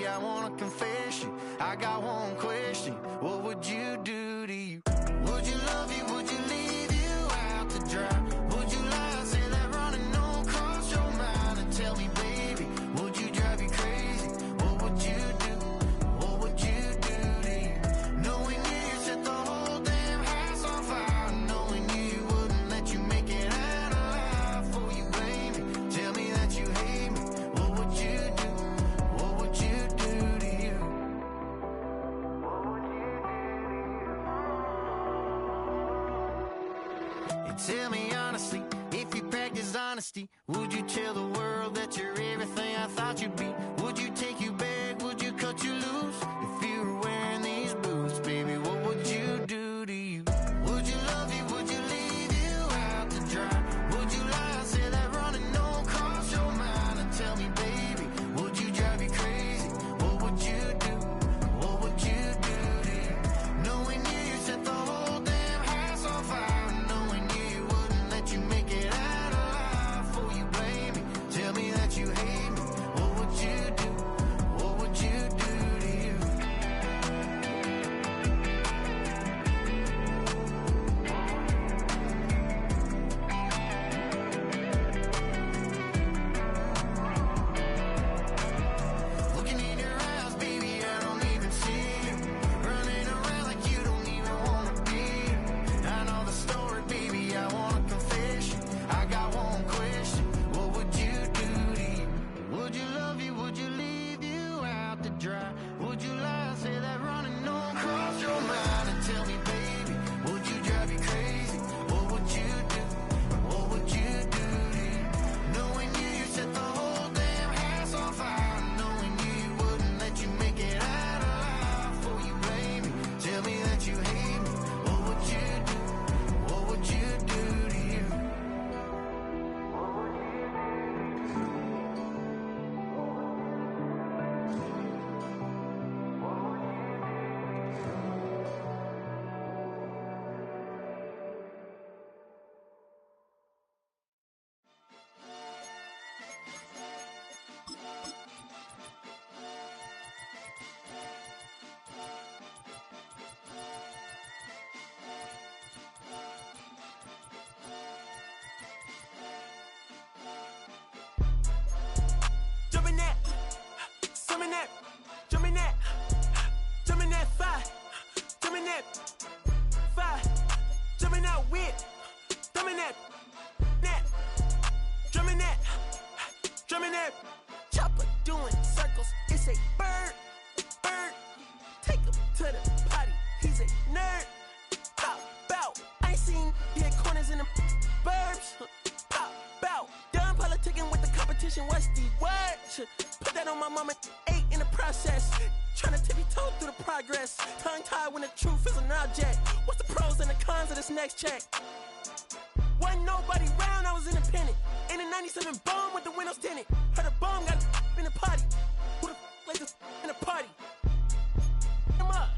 baby, I want a confession. I got one question. What would you do to you? Would you love you? Would you leave you out to dry? Would you lie, say that running don't cross your mind? And tell me, baby, would you drive you crazy? What would you do? What would you do to you? Knowing you set the whole damn house on fire. Knowing you wouldn't let you make it out alive. For you blame me, tell me that you hate me. What would you do? What would you do to you? What would you do to you? And tell me honestly, if you practice honesty, would you tell the world that you're everything I thought you'd be? Would you take you back? Would you cut you loose? If you were wearing these boots, baby, what would you do to you? Would you love you? Would you leave you out to dry? Would you lie, say that running don't cross your mind? And tell me, baby, would you drive you crazy? What would you do? What would you do to you? Knowing you set the whole damn house on fire. Knowing you wouldn't let you make it out alive. For you blame me, tell me that you hate me. What would you do? What would you do to you? Looking in your eyes, baby, I don't even see you. Running around like you don't even wanna be. I know the story, baby, I want a confession. I got one question. What would you do to you? Would you love you? Would you leave you out to dry? Would you lie, say that running don't cross your mind? And tell me, baby, would you drive you crazy? What would you do? What would you do to you? Knowing you set the whole damn house on fire. Knowing you wouldn't let you make it out alive. For you blame me, tell me that you hate me. What would you do? What would you do to you? What would you Jumping that, summon that, jumping that, jumping that fire, jumping that fire, jumping out with, drumming that, drumming that, chopper doing circles. It's a bird, take him to the potty. He's a nerd. Pop out, I ain't seen hit corners in the burbs. Pop out, done politicking with the competition. What's the word? Put that on my mama. 8 in the process. Tryna tippy-toe through the progress. Tongue-tied when the truth is an object. What's the pros and the cons of this next check? Wasn't nobody round, I was independent. In a 97 bomb with the windows tinted. Heard a bomb got in the party. Who the like this in the party? Them up,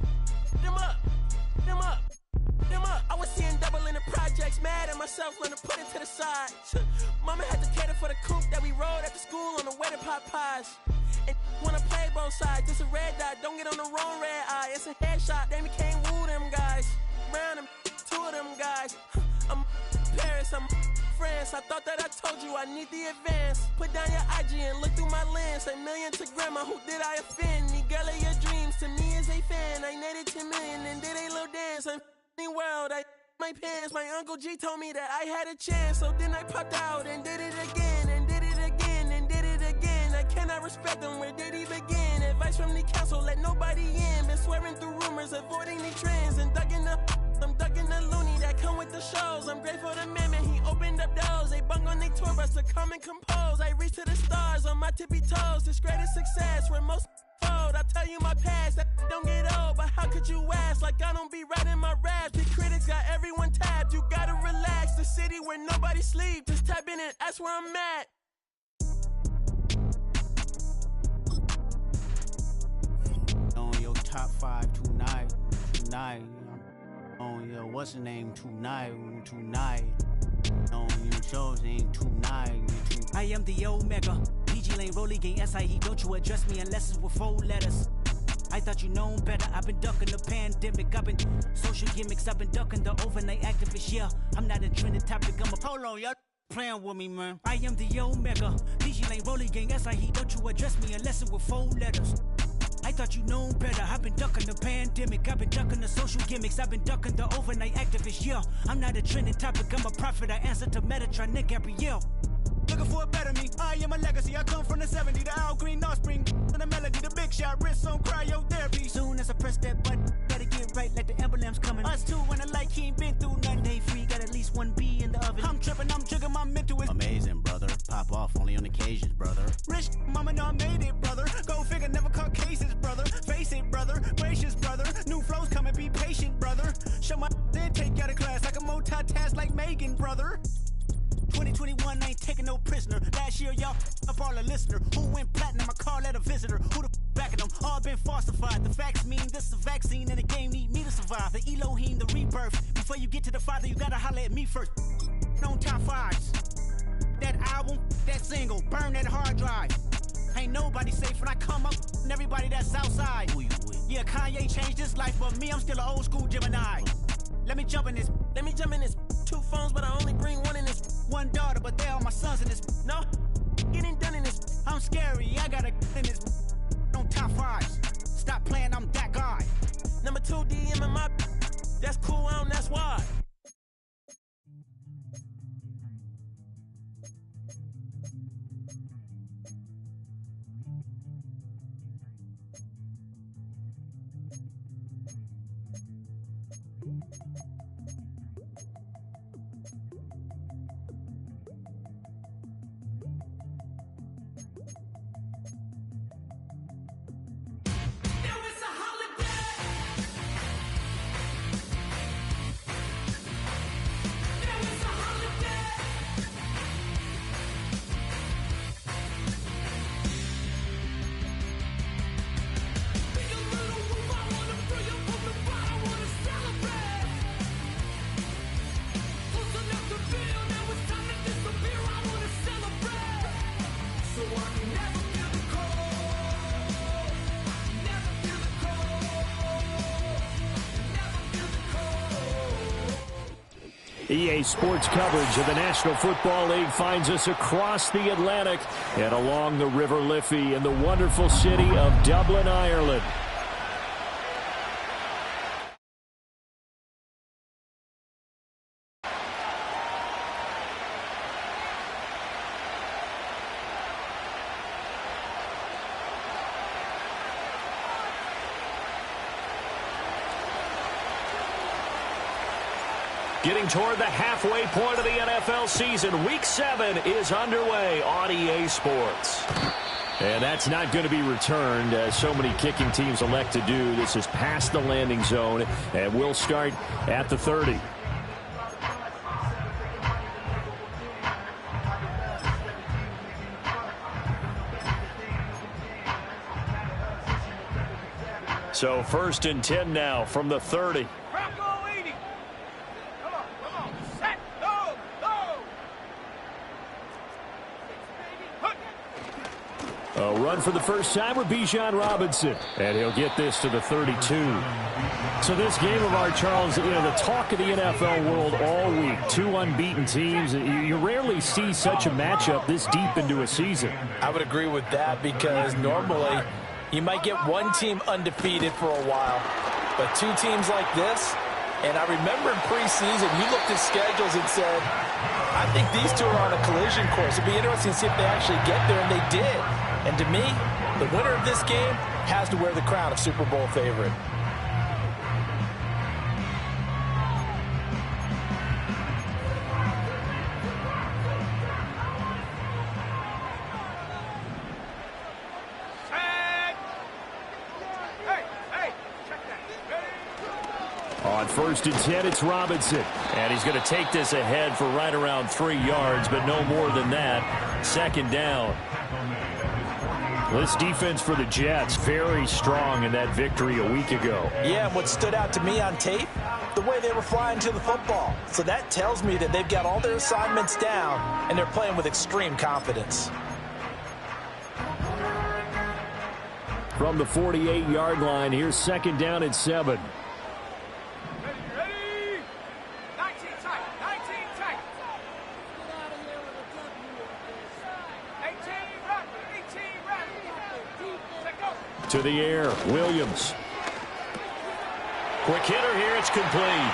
them up, them up, them up. I was seeing double in the projects. Mad at myself, learn to put it to the side. Mama had to cater for the coupe that we rode after school on the way to Popeyes. And wanna play both sides, it's a red dot, don't get on the wrong red eye. It's a headshot, they can't woo them guys. Round them, 2 of them guys. I'm Paris, I'm France. I thought that I told you I need the advance. Put down your IG and look through my lens. A million to grandma, who did I offend? The girl of your dreams to me is a fan. I netted 10 million and did a little dance. I'm f***ing world, I my pants. My Uncle G told me that I had a chance. So then I popped out and did it again, and did it again, and did it again. I cannot respect them, where did he begin? Advice from the council, let nobody in. Been swearing through rumors, avoiding the trends. And I'm ducking the loony that come with the shows. I'm grateful to man, he opened up doors. They bung on their tour bus to come and compose. I reach to the stars on my tippy toes. This greatest success where most fold. I tell you my past, that don't get old. But how could you ask? Like I don't be writing my raps. The critics got everyone tapped. You gotta relax. The city where nobody sleep. Just tap in and that's where I'm at. On your top 5 tonight. On your what's the name tonight. On your shows ain't tonight. I am the Omega, PG lane, rolling game, SIE, don't you address me unless it's with 4 letters. I thought you known better. I've been ducking the pandemic. I've been social gimmicks. I've been ducking the overnight activist. Yeah, I'm not a trending topic. I'm a hold on, y'all playing with me, man. I am the Omega. PG lane, rolling gang, SIE. Don't you address me unless it with 4 letters. I thought you known better. I've been ducking the pandemic. I've been ducking the social gimmicks. I've been ducking the overnight activist. Yeah, I'm not a trending topic. I'm a prophet. I answer to Metatron, Nick Gabrielle. Looking for a better me, I am a legacy. I come from the 70s, the Al Green offspring, and the melody, the big shot, wrist on cryotherapy. Soon as I press that button, gotta get right like the emblem's coming. Us too, when I like he ain't been through nothing. Day free, got at least 1 B in the oven. I'm tripping, I'm triggering, my mental is amazing, brother. Pop off only on occasions, brother. Rich, mama know I made it, brother. Go figure, never caught cases, brother. Face it, brother. Gracious, brother. New flows coming, be patient, brother. Show my then take you out of class. I can multitask like Megan, brother. 2021 ain't taking no prisoner. Last year, y'all up all the listener. Who went platinum? I call that a visitor. Who the backing them? All been falsified. The facts mean this is a vaccine and the game need me to survive. The Elohim, the rebirth. Before you get to the Father, you gotta holler at me first. On top 5s. That album, that single, burn that hard drive. Ain't nobody safe when I come up and everybody that's outside. Who you with? Yeah, Kanye changed his life, but me, I'm still an old school Gemini. Let me jump in this. 2 phones, but I only bring 1 in this. 1 daughter, but they all my sons in this. No, getting done in this. I'm scary, I got a in this. On top 5s. Stop playing, I'm that guy. Number 2 DM in my. That's cool, that's why. EA Sports coverage of the National Football League finds us across the Atlantic and along the River Liffey in the wonderful city of Dublin, Ireland. Getting toward the halfway point of the NFL season. Week 7 is underway on EA Sports. And that's not going to be returned, as so many kicking teams elect to do. This is past the landing zone, and we'll start at the 30. So 1st and 10 now from the 30. A run for the first time with Bijan Robinson. And he'll get this to the 32. So this game of our, Charles, you know, the talk of the NFL world all week. 2 unbeaten teams. You rarely see such a matchup this deep into a season. I would agree with that, because normally you might get one team undefeated for a while. But 2 teams like this, and I remember in preseason, you looked at schedules and said, I think these 2 are on a collision course. It'd be interesting to see if they actually get there, and they did. And to me, the winner of this game has to wear the crown of Super Bowl favorite. On 1st and 10, it's Robinson. And he's going to take this ahead for right around 3 yards, but no more than that. 2nd down. This defense for the Jets, very strong in that victory a week ago. Yeah, and what stood out to me on tape, the way they were flying to the football. So that tells me that they've got all their assignments down, and they're playing with extreme confidence. from the 48-yard line. Here's second down at 7. Ready? 19 tight. 19 tight. 18 right. To the air, Williams. Quick hitter here, it's complete.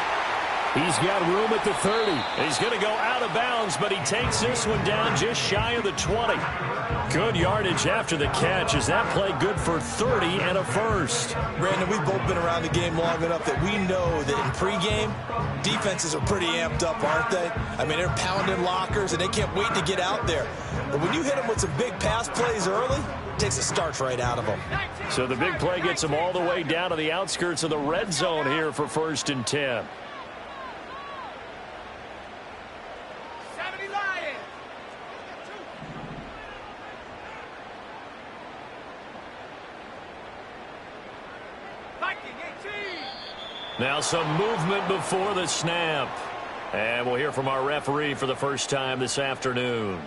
He's got room at the 30. He's going to go out of bounds, but he takes this one down just shy of the 20. Good yardage after the catch. Is that play good for 30 and a first? Brandon, we've both been around the game long enough that we know that in pregame, defenses are pretty amped up, aren't they? I mean, they're pounding lockers, and they can't wait to get out there. But when you hit them with some big pass plays early, it takes the starch right out of them. So the big play gets them all the way down to the outskirts of the red zone here for 1st and 10. Now some movement before the snap. And we'll hear from our referee for the first time this afternoon.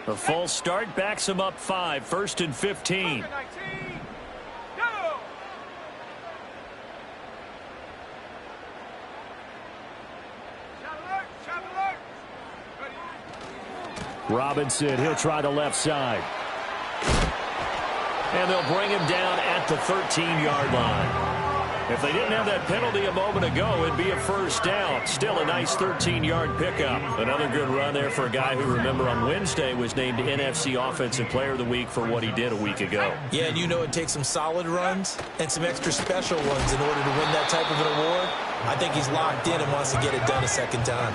The false start backs him up 5, 1st and 15. Robinson, he'll try the left side. And they'll bring him down at the 13-yard line. If they didn't have that penalty a moment ago, it'd be a first down. Still a nice 13-yard pickup. Another good run there for a guy who, remember, on Wednesday was named NFC Offensive Player of the Week for what he did a week ago. Yeah, and you know it takes some solid runs and some extra special ones in order to win that type of an award. I think he's locked in and wants to get it done a second time.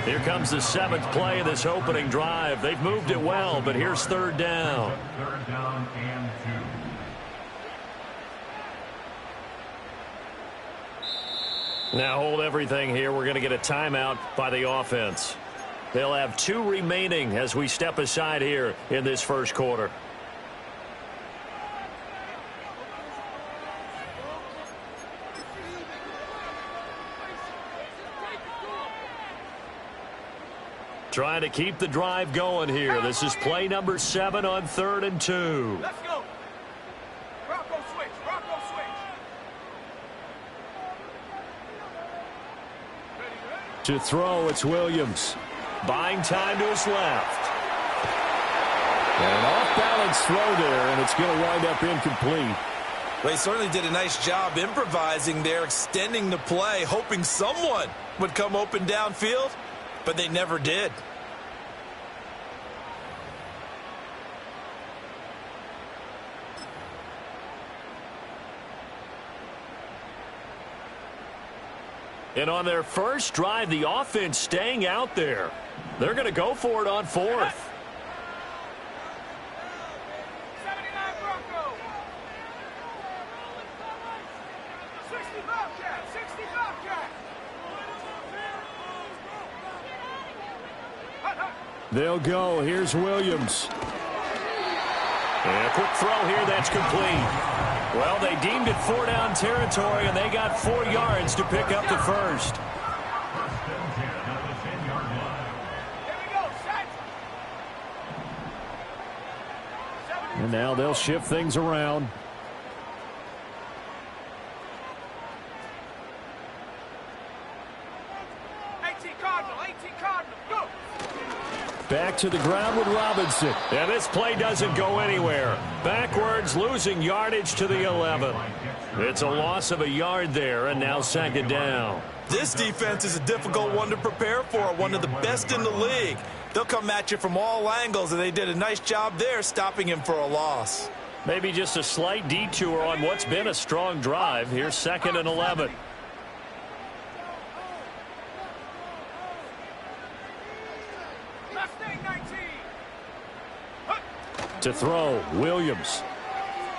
Here comes the 7th play of this opening drive. They've moved it well, but here's 3rd down. 3rd down and 2. Now hold everything here. We're going to get a timeout by the offense. They'll have 2 remaining as we step aside here in this first quarter. Trying to keep the drive going here. This is play number 7 on 3rd and 2. Let's go. Rocco switch. Rocco switch. To throw, it's Williams. Buying time to his left. And an off-balance throw there, and it's going to wind up incomplete. They certainly did a nice job improvising there, extending the play, hoping someone would come open downfield, but they never did. And on their first drive, the offense staying out there. They're going to go for it on 4th. 79 Bronco. 60 Bobcat. 60 Bobcat. They'll go. Here's Williams. And a quick throw here that's complete. Well, they deemed it 4-down territory, and they got 4 yards to pick up the first. And now they'll shift things around. Back to the ground with Robinson. And this play doesn't go anywhere. Backwards, losing yardage to the 11. It's a loss of a yard there, and now 2nd down. This defense is a difficult one to prepare for, one of the best in the league. They'll come at you from all angles, and they did a nice job there stopping him for a loss. Maybe just a slight detour on what's been a strong drive. Here's 2nd and 11. To throw, Williams.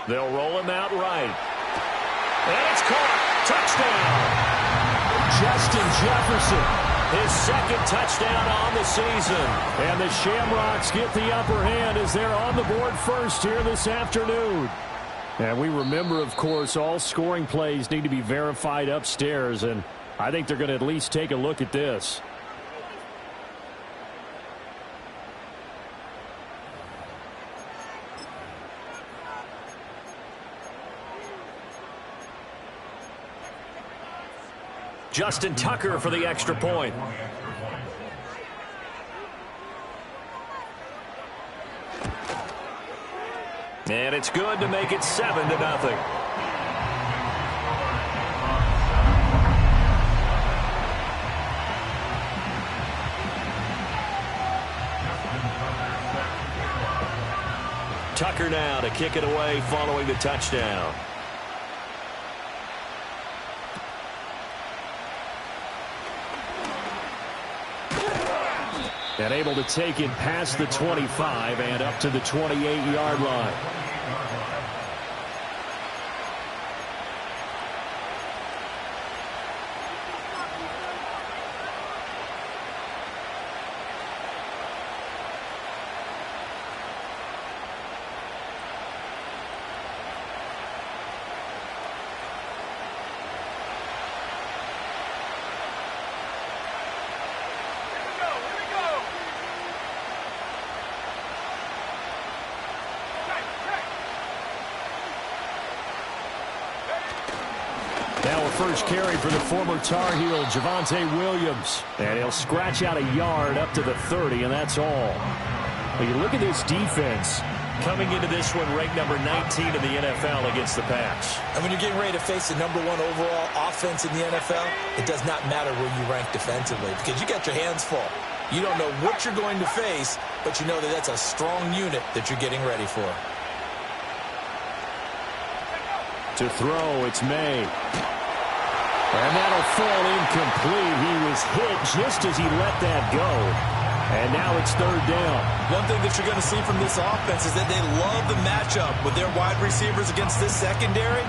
They'll roll him out right. And it's caught. Touchdown. Justin Jefferson, his 2nd touchdown on the season. And the Shamrocks get the upper hand as they're on the board first here this afternoon. And we remember, of course, all scoring plays need to be verified upstairs. And I think they're going to at least take a look at this. Justin Tucker for the extra point. And it's good to make it 7-0. Tucker now to kick it away following the touchdown. And able to take it past the 25 and up to the 28-yard line. Now a first carry for the former Tar Heel, Javonte Williams. And he'll scratch out a yard up to the 30, and that's all. But you look at this defense coming into this one ranked number 19 in the NFL against the pass. And when you're getting ready to face the number 1 overall offense in the NFL, it does not matter where you rank defensively because you got your hands full. You don't know what you're going to face, but you know that that's a strong unit that you're getting ready for. To throw, it's May. And that'll fall incomplete. He was hit just as he let that go. And now it's third down. One thing that you're going to see from this offense is that they love the matchup with their wide receivers against this secondary.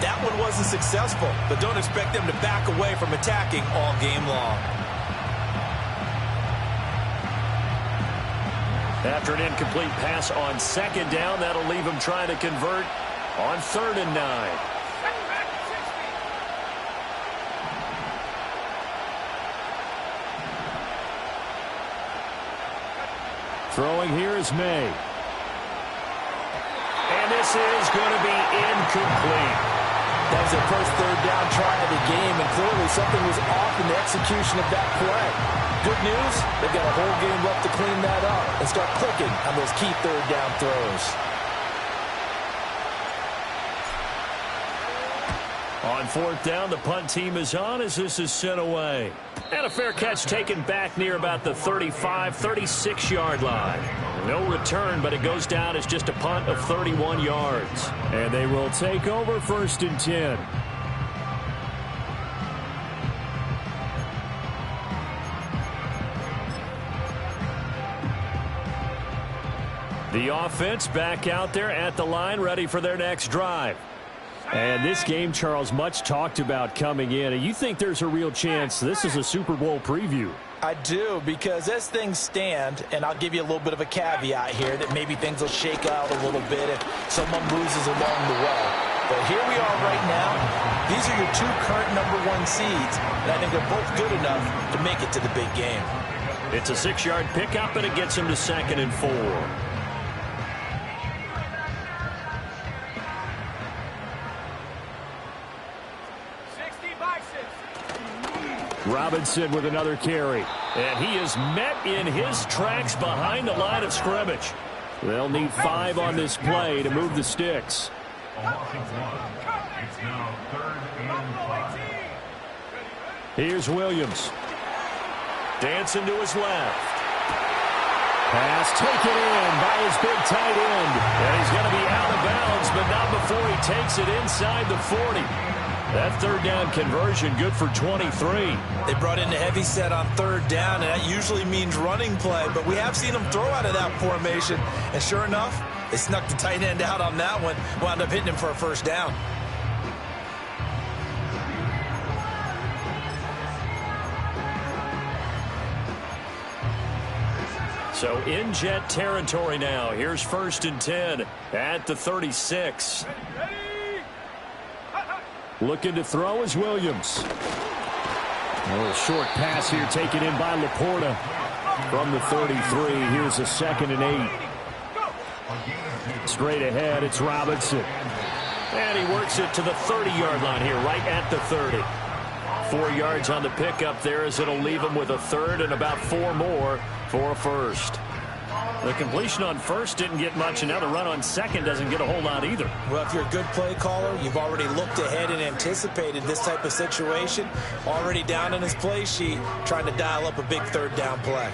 That one wasn't successful, but don't expect them to back away from attacking all game long. After an incomplete pass on second down, that'll leave him trying to convert on 3rd and 9. Throwing here is May. And this is going to be incomplete. That was their first third down try of the game, and clearly something was off in the execution of that play. Good news, they've got a whole game left to clean that up and start clicking on those key third down throws. On 4th down, the punt team is on as this is sent away. And a fair catch taken back near about the 35, 36-yard line. No return, but it goes down as just a punt of 31 yards. And they will take over 1st and 10. The offense back out there at the line, ready for their next drive. And this game, Charles, much talked about coming in. And you think there's a real chance this is a Super Bowl preview? I do, because as things stand, and I'll give you a little bit of a caveat here, that maybe things will shake out a little bit if someone loses along the way. But here we are right now. These are your 2 current number 1 seeds, and I think they're both good enough to make it to the big game. It's a 6-yard pickup, and it gets him to 2nd and 4. Robinson with another carry. And he is met in his tracks behind the line of scrimmage. They'll need 5 on this play to move the sticks. It's now 3rd and 5. Here's Williams. Dancing to his left. Pass taken in by his big tight end. And he's going to be out of bounds, but not before he takes it inside the 40. That 3rd down conversion good for 23. They brought in the heavy set on 3rd down, and that usually means running play. But we have seen them throw out of that formation. And sure enough, they snuck the tight end out on that one. Wound up hitting him for a 1st down. So in Jet territory now. Here's 1st and 10 at the 36. Looking to throw is Williams. A little short pass here taken in by Laporta from the 33. Here's a 2nd and 8. Straight ahead, it's Robinson. And he works it to the 30-yard line here, right at the 30. 4 yards on the pickup there, as it'll leave them with a third and about 4 more for a first. The completion on first didn't get much, and now the run on second doesn't get a whole lot either. Well, if you're a good play caller, you've already looked ahead and anticipated this type of situation. Already down in his play sheet, trying to dial up a big third down play.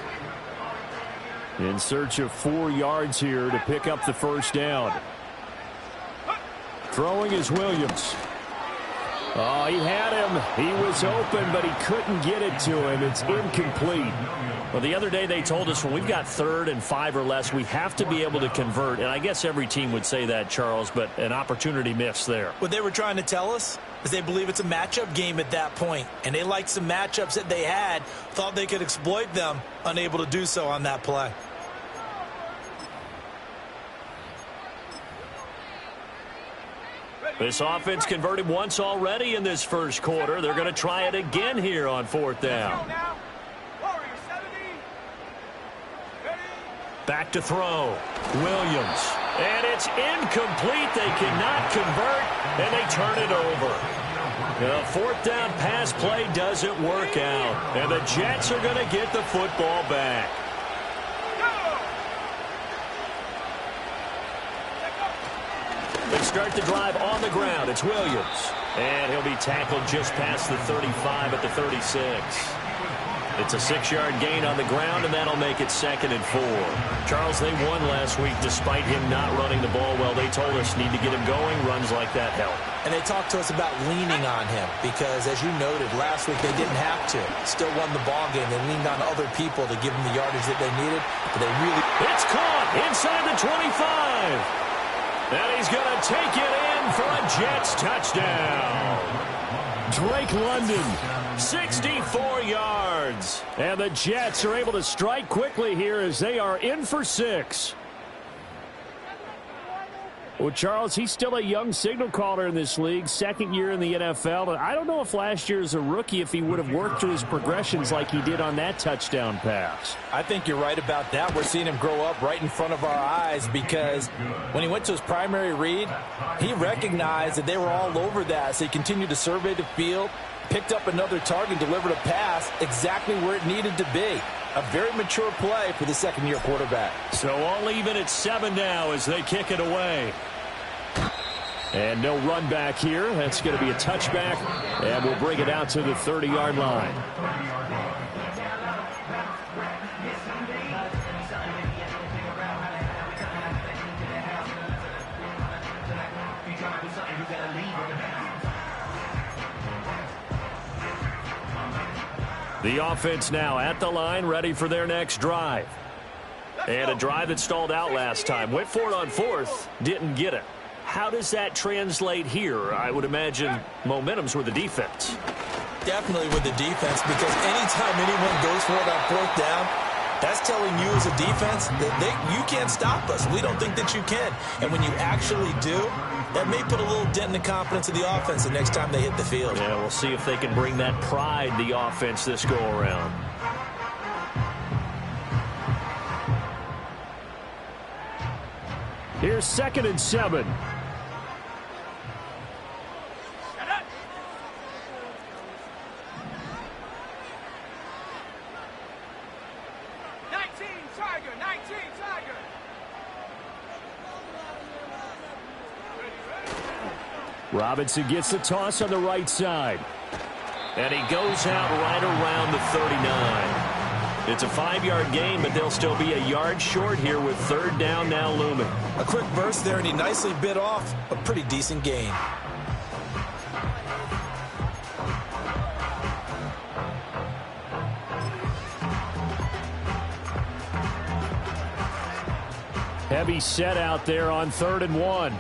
In search of 4 yards here to pick up the first down. Throwing is Williams. Oh, he had him. He was open, but he couldn't get it to him. It's incomplete. Well, the other day they told us when we've got 3rd and 5 or less, we have to be able to convert. And I guess every team would say that, Charles, but an opportunity missed there. What they were trying to tell us is they believe it's a matchup game at that point. And they liked some matchups that they had, thought they could exploit them, unable to do so on that play. This offense converted once already in this first quarter. They're going to try it again here on 4th down. Back to throw. Williams. And it's incomplete. They cannot convert, and they turn it over. The 4th down pass play doesn't work out, and the Jets are going to get the football back. They start the drive on the ground. It's Williams. And he'll be tackled just past the 35 at the 36. It's a 6-yard gain on the ground, and that'll make it 2nd and 4. Charles, they won last week despite him not running the ball well. They told us need to get him going. Runs like that help. And they talked to us about leaning on him because, as you noted, last week they didn't have to. Still won the ball game. They leaned on other people to give them the yardage that they needed. But they really... It's caught inside the 25. And he's going to take it in for a Jets touchdown. Drake London, 64 yards. And the Jets are able to strike quickly here as they are in for 6. Well, Charles, he's still a young signal caller in this league, 2nd year in the NFL. And I don't know if last year as a rookie if he would have worked through his progressions like he did on that touchdown pass. I think you're right about that. We're seeing him grow up right in front of our eyes because when he went to his primary read, he recognized that they were all over that. So he continued to survey the field, picked up another target, delivered a pass exactly where it needed to be. A very mature play for the 2nd-year quarterback. So all even at 7 now as they kick it away. And no run back here. That's going to be a touchback, and we'll bring it out to the 30-yard line. The offense now at the line, ready for their next drive. And a drive that stalled out last time. Went for it on 4th, didn't get it. How does that translate here? I would imagine momentum's with the defense. Definitely with the defense, because anytime anyone goes for it on 4th down, that's telling you as a defense that you can't stop us. We don't think that you can. And when you actually do, that may put a little dent in the confidence of the offense the next time they hit the field. Yeah, we'll see if they can bring that pride, the offense, this go-around. Here's 2nd and 7. Robinson gets the toss on the right side. And he goes out right around the 39. It's a 5-yard gain, but they'll still be a yard short here with 3rd down now looming. A quick burst there, and he nicely bit off a pretty decent gain. Heavy set out there on 3rd and 1.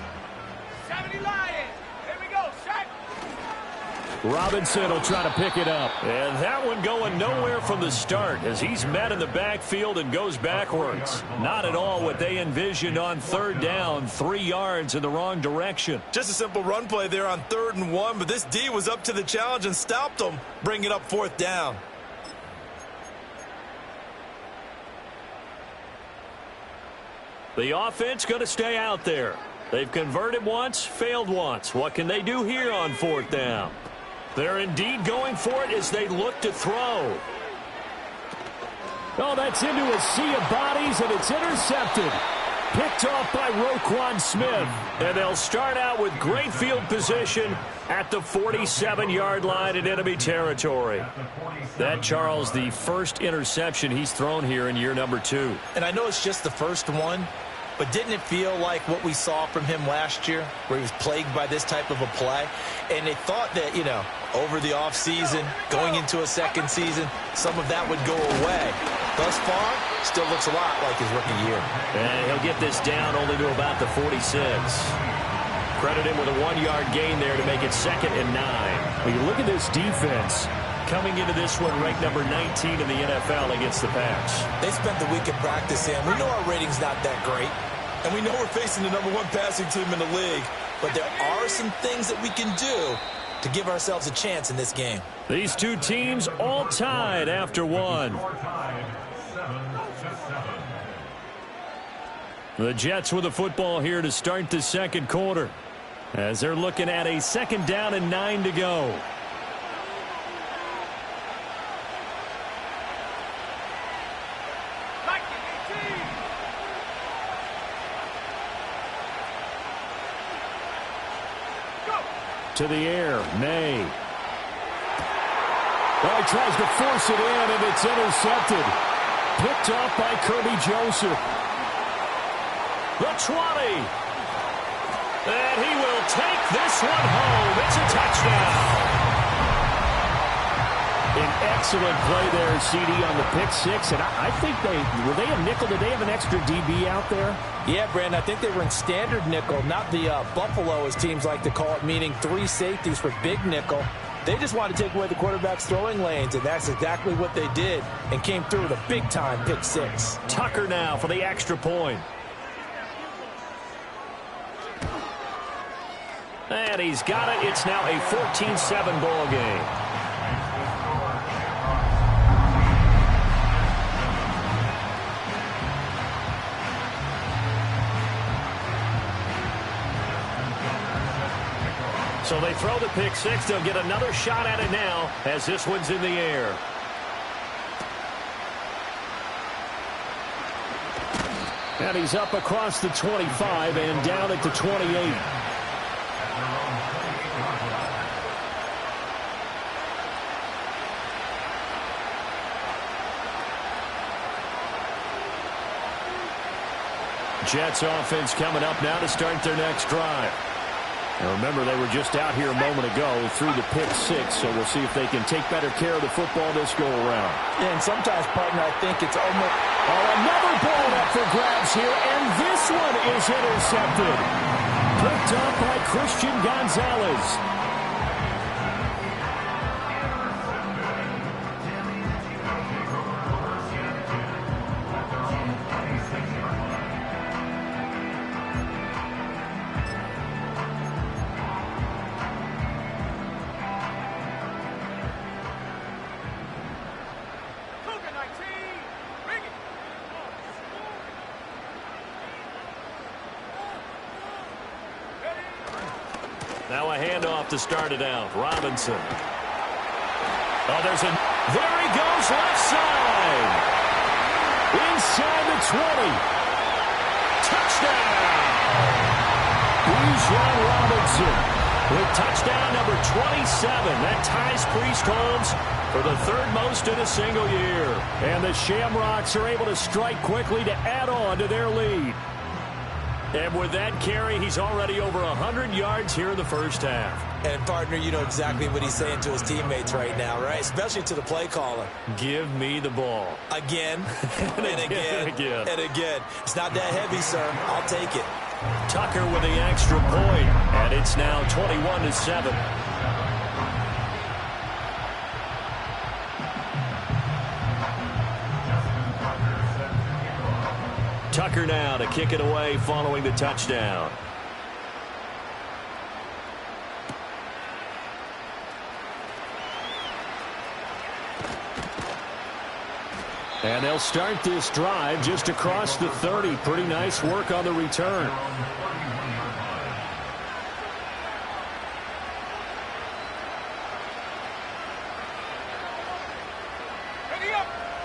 Robinson will try to pick it up. And that one going nowhere from the start as he's met in the backfield and goes backwards. Not at all what they envisioned on 3rd down. 3 yards in the wrong direction. Just a simple run play there on 3rd and 1, but this D was up to the challenge and stopped them, bringing up 4th down. The offense going to stay out there. They've converted once, failed once. What can they do here on 4th down? They're indeed going for it as they look to throw. Oh, that's into a sea of bodies, and it's intercepted. Picked off by Roquan Smith. And they'll start out with great field position at the 47-yard line in enemy territory. That, Charles, the first interception he's thrown here in year number 2. And I know it's just the first one, but didn't it feel like what we saw from him last year, where he was plagued by this type of a play? And they thought that, over the offseason, going into a second season, some of that would go away. Thus far, still looks a lot like his rookie year. And he'll get this down only to about the 46. Credit him with a 1-yard gain there to make it 2nd and 9. When you look at this defense, coming into this one ranked number 19 in the NFL against the Pats. They spent the week at practice, and we know our rating's not that great. And we know we're facing the number 1 passing team in the league. But there are some things that we can do to give ourselves a chance in this game. These two teams all tied after one. The Jets with the football here to start the second quarter, as they're looking at a 2nd down and 9 to go. To the air, May. Oh, he tries to force it in, and it's intercepted. Picked off by Kirby Joseph. The 20. And he will take this one home. It's a touchdown. An excellent play there, CD, on the pick 6. And I think were they a nickel? Did they have an extra DB out there? Yeah, Brandon, I think they were in standard nickel, not the Buffalo, as teams like to call it, meaning 3 safeties for big nickel. They just wanted to take away the quarterback's throwing lanes, and that's exactly what they did, and came through with a big-time pick 6. Tucker now for the extra point. And he's got it. It's now a 14-7 ball game. So they throw the pick 6. They'll get another shot at it now as this one's in the air. And he's up across the 25 and down at the 28. Jets offense coming up now to start their next drive. And remember, they were just out here a moment ago through the pick 6, so we'll see if they can take better care of the football this go-around. Yeah, and sometimes, partner, I think it's almost... Oh, another ball up for grabs here, and this one is intercepted. Picked up by Christian Gonzalez. Now a handoff to start it out. Robinson. Oh, there he goes, left side. Inside the 20. Touchdown. Bijan Robinson with touchdown number 27. That ties Priest Holmes for the 3rd most in a single year. And the Shamrocks are able to strike quickly to add on to their lead. And with that carry, he's already over 100 yards here in the first half. And, partner, you know exactly what he's saying to his teammates right now, right? Especially to the play caller. Give me the ball. Again, and again, and again. It's not that heavy, sir. I'll take it. Tucker with the extra point, and it's now 21-7. Tucker now to kick it away following the touchdown. And they'll start this drive just across the 30. Pretty nice work on the return.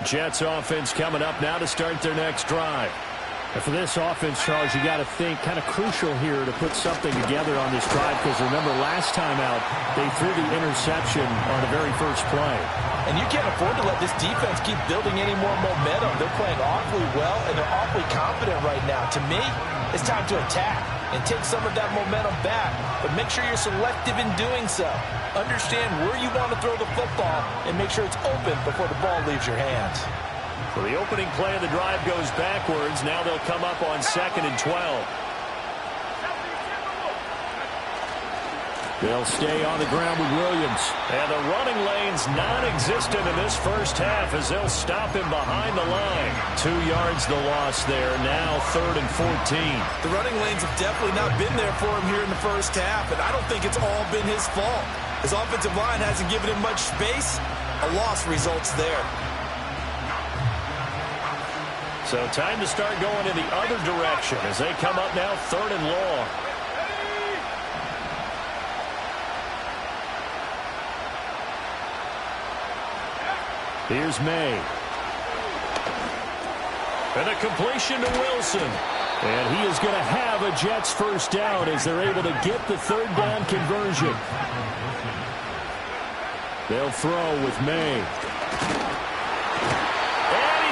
Jets offense coming up now to start their next drive. And for this offense, Charles, you got to think kind of crucial here to put something together on this drive, because remember last time out they threw the interception on the very first play. And you can't afford to let this defense keep building any more momentum. They're playing awfully well, and they're awfully confident right now. To me, it's time to attack and take some of that momentum back, but make sure you're selective in doing so. Understand where you want to throw the football and make sure it's open before the ball leaves your hands. So the opening play of the drive goes backwards. Now they'll come up on 2nd and 12. They'll stay on the ground with Williams. And the running lane's non-existent in this first half as they'll stop him behind the line. 2 yards the loss there. Now 3rd and 14. The running lanes have definitely not been there for him here in the first half, and I don't think it's all been his fault. His offensive line hasn't given him much space. A loss results there. So time to start going in the other direction as they come up now 3rd and long. Here's May. And a completion to Wilson. And he is going to have a Jets first down as they're able to get the 3rd down conversion. They'll throw with May.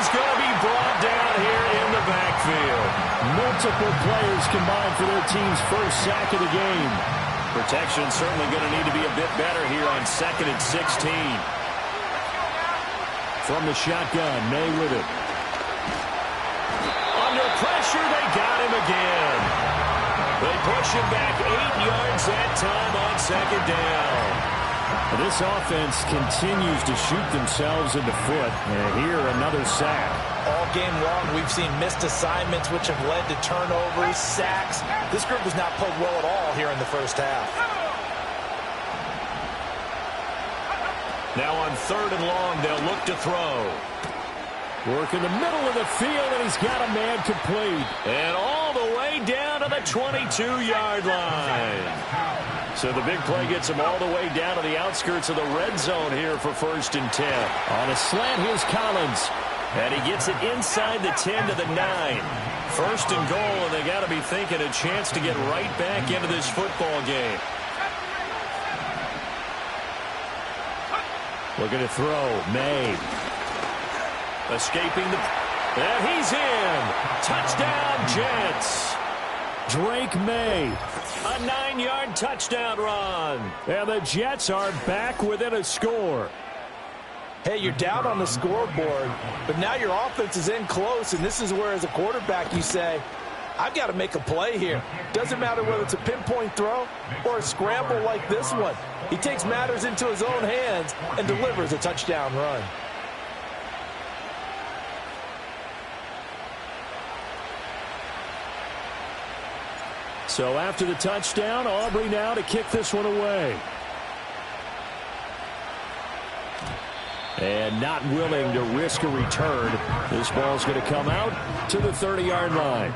Going to be brought down here in the backfield. Multiple players combined for their team's first sack of the game. Protection certainly going to need to be a bit better here on 2nd and 16. From the shotgun, May with it. Under pressure, they got him again. They push him back 8 yards that time on 2nd down. This offense continues to shoot themselves in the foot. And here, another sack. All game long, we've seen missed assignments, which have led to turnovers, sacks. This group has not played well at all here in the first half. Now on 3rd and long, they'll look to throw. Work in the middle of the field, and he's got a man complete. And all the way down to the 22-yard line. So the big play gets him all the way down to the outskirts of the red zone here for 1st and 10. On a slant, here's Collins. And he gets it inside the 10 to the 9. 1st and goal, and they got to be thinking a chance to get right back into this football game. Looking to throw, May. Escaping the... And he's in. Touchdown, Jets. Drake May. A 9-yard touchdown run. And the Jets are back within a score. Hey, you're down on the scoreboard, but now your offense is in close, and this is where, as a quarterback, you say, I've got to make a play here. Doesn't matter whether it's a pinpoint throw or a scramble like this one. He takes matters into his own hands and delivers a touchdown run. So after the touchdown, Aubrey now to kick this one away. And not willing to risk a return. This ball's going to come out to the 30-yard line.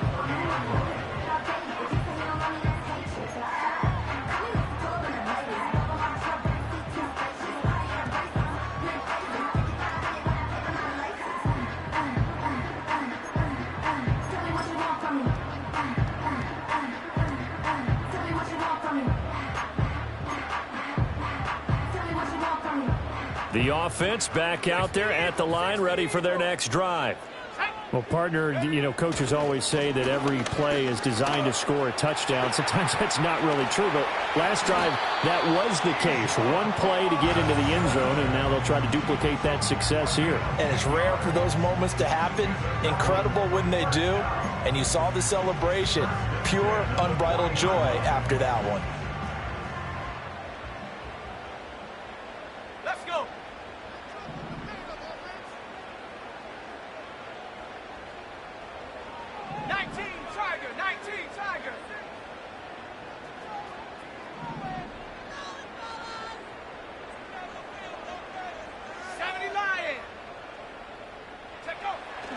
The offense back out there at the line, ready for their next drive. Well, partner, coaches always say that every play is designed to score a touchdown. Sometimes that's not really true, but last drive, that was the case. One play to get into the end zone, and now they'll try to duplicate that success here. And it's rare for those moments to happen. Incredible when they do. And you saw the celebration. Pure, unbridled joy after that one.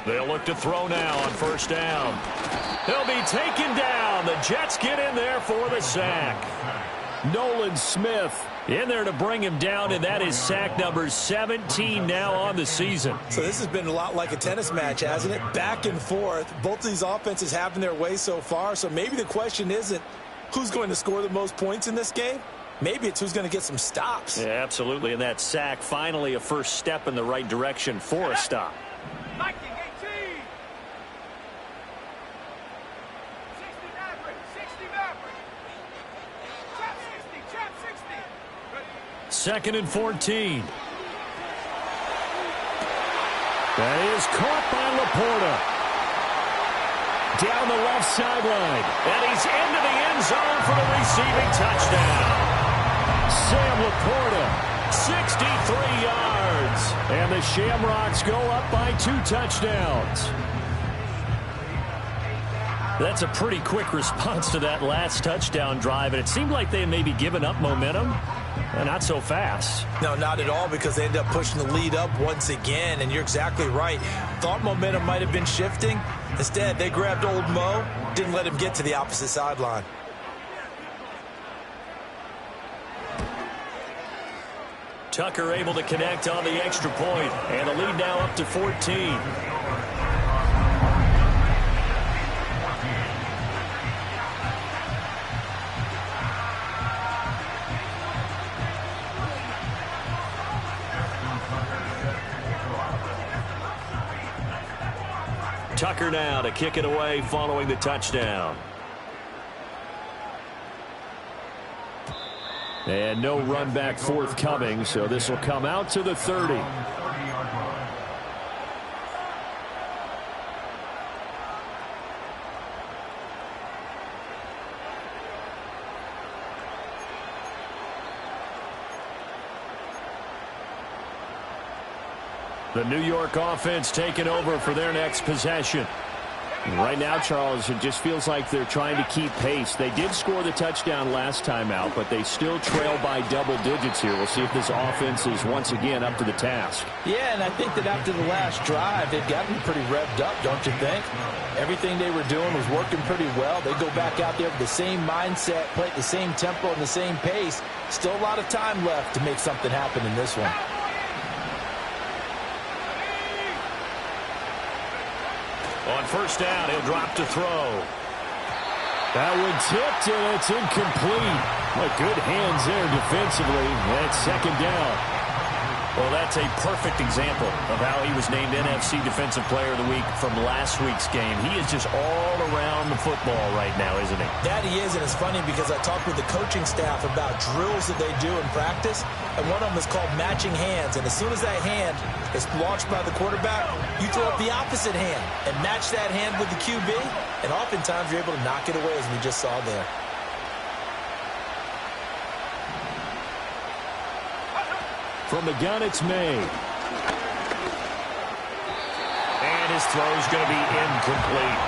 They'll look to throw now on 1st down. He'll be taken down. The Jets get in there for the sack. Nolan Smith in there to bring him down, and that is sack number 17 now on the season. So this has been a lot like a tennis match, hasn't it? Back and forth. Both of these offenses having their way so far, so maybe the question isn't who's going to score the most points in this game. Maybe it's who's going to get some stops. Yeah, absolutely, and that sack finally a first step in the right direction for a stop. Second and 14. That is caught by Laporta. Down the left sideline. And he's into the end zone for the receiving touchdown. Sam Laporta, 63 yards. And the Shamrocks go up by 2 touchdowns. That's a pretty quick response to that last touchdown drive, and it seemed like they had maybe given up momentum. Not so fast. No, not at all, because they end up pushing the lead up once again, and you're exactly right. Thought momentum might have been shifting. Instead, they grabbed old Mo, didn't let him get to the opposite sideline. Tucker able to connect on the extra point, and the lead now up to 14. Tucker now to kick it away following the touchdown. And no run back forthcoming, so this will come out to the 30. The New York offense taking over for their next possession. Right now, Charles, it just feels like they're trying to keep pace. They did score the touchdown last time out, but they still trail by double digits here. We'll see if this offense is once again up to the task. Yeah, and I think that after the last drive, they've gotten pretty revved up, don't you think? Everything they were doing was working pretty well. They go back out there with the same mindset, play at the same tempo and the same pace. Still a lot of time left to make something happen in this one. On first down, he'll drop to throw. That one tipped, and it's incomplete. Well, good hands there defensively. That's second down. Well, that's a perfect example of how he was named NFC Defensive Player of the Week from last week's game. He is just all around the football right now, isn't he? That he is, and it's funny because I talked with the coaching staff about drills that they do in practice, and one of them is called matching hands. And as soon as that hand is launched by the quarterback, you throw up the opposite hand and match that hand with the QB, and oftentimes you're able to knock it away, as we just saw there. From the gun, it's May. And his throw's going to be incomplete.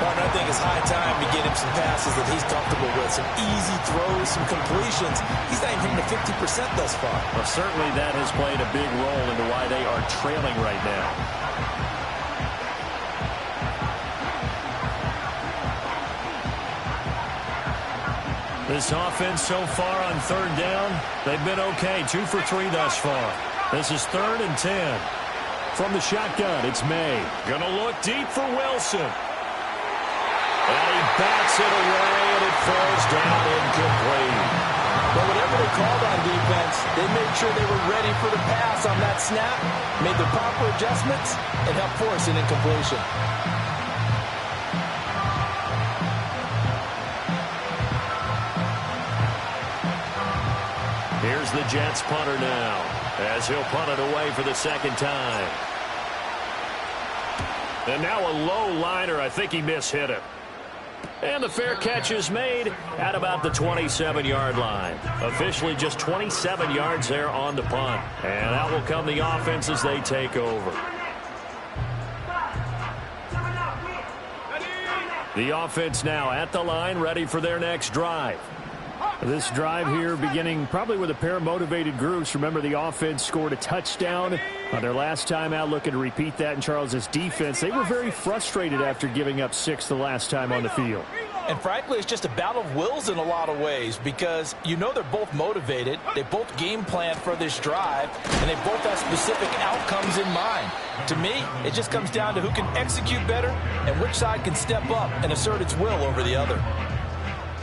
Well, I think it's high time to get him some passes that he's comfortable with. Some easy throws, some completions. He's not even hitting the 50% thus far. Well, certainly that has played a big role into why they are trailing right now. This offense so far on third down, they've been okay. 2 for 3 thus far. This is 3rd and 10. From the shotgun, it's May. Gonna look deep for Wilson. And he bats it away, and it falls down incomplete. But whatever they called on defense, they made sure they were ready for the pass on that snap, made the proper adjustments, and helped force an incompletion. Here's the Jets punter now, as he'll punt it away for the second time. And now a low liner. I think he mishit it. And the fair catch is made at about the 27-yard line. Officially just 27 yards there on the punt. And out will come the offense as they take over. The offense now at the line, ready for their next drive. This drive here beginning probably with a pair of motivated groups. Remember, the offense scored a touchdown on their last time out, looking to repeat that in Charles's defense. They were very frustrated after giving up 6 the last time on the field. And frankly, it's just a battle of wills in a lot of ways because you know they're both motivated. They both game plan for this drive, and they both have specific outcomes in mind. To me, it just comes down to who can execute better and which side can step up and assert its will over the other.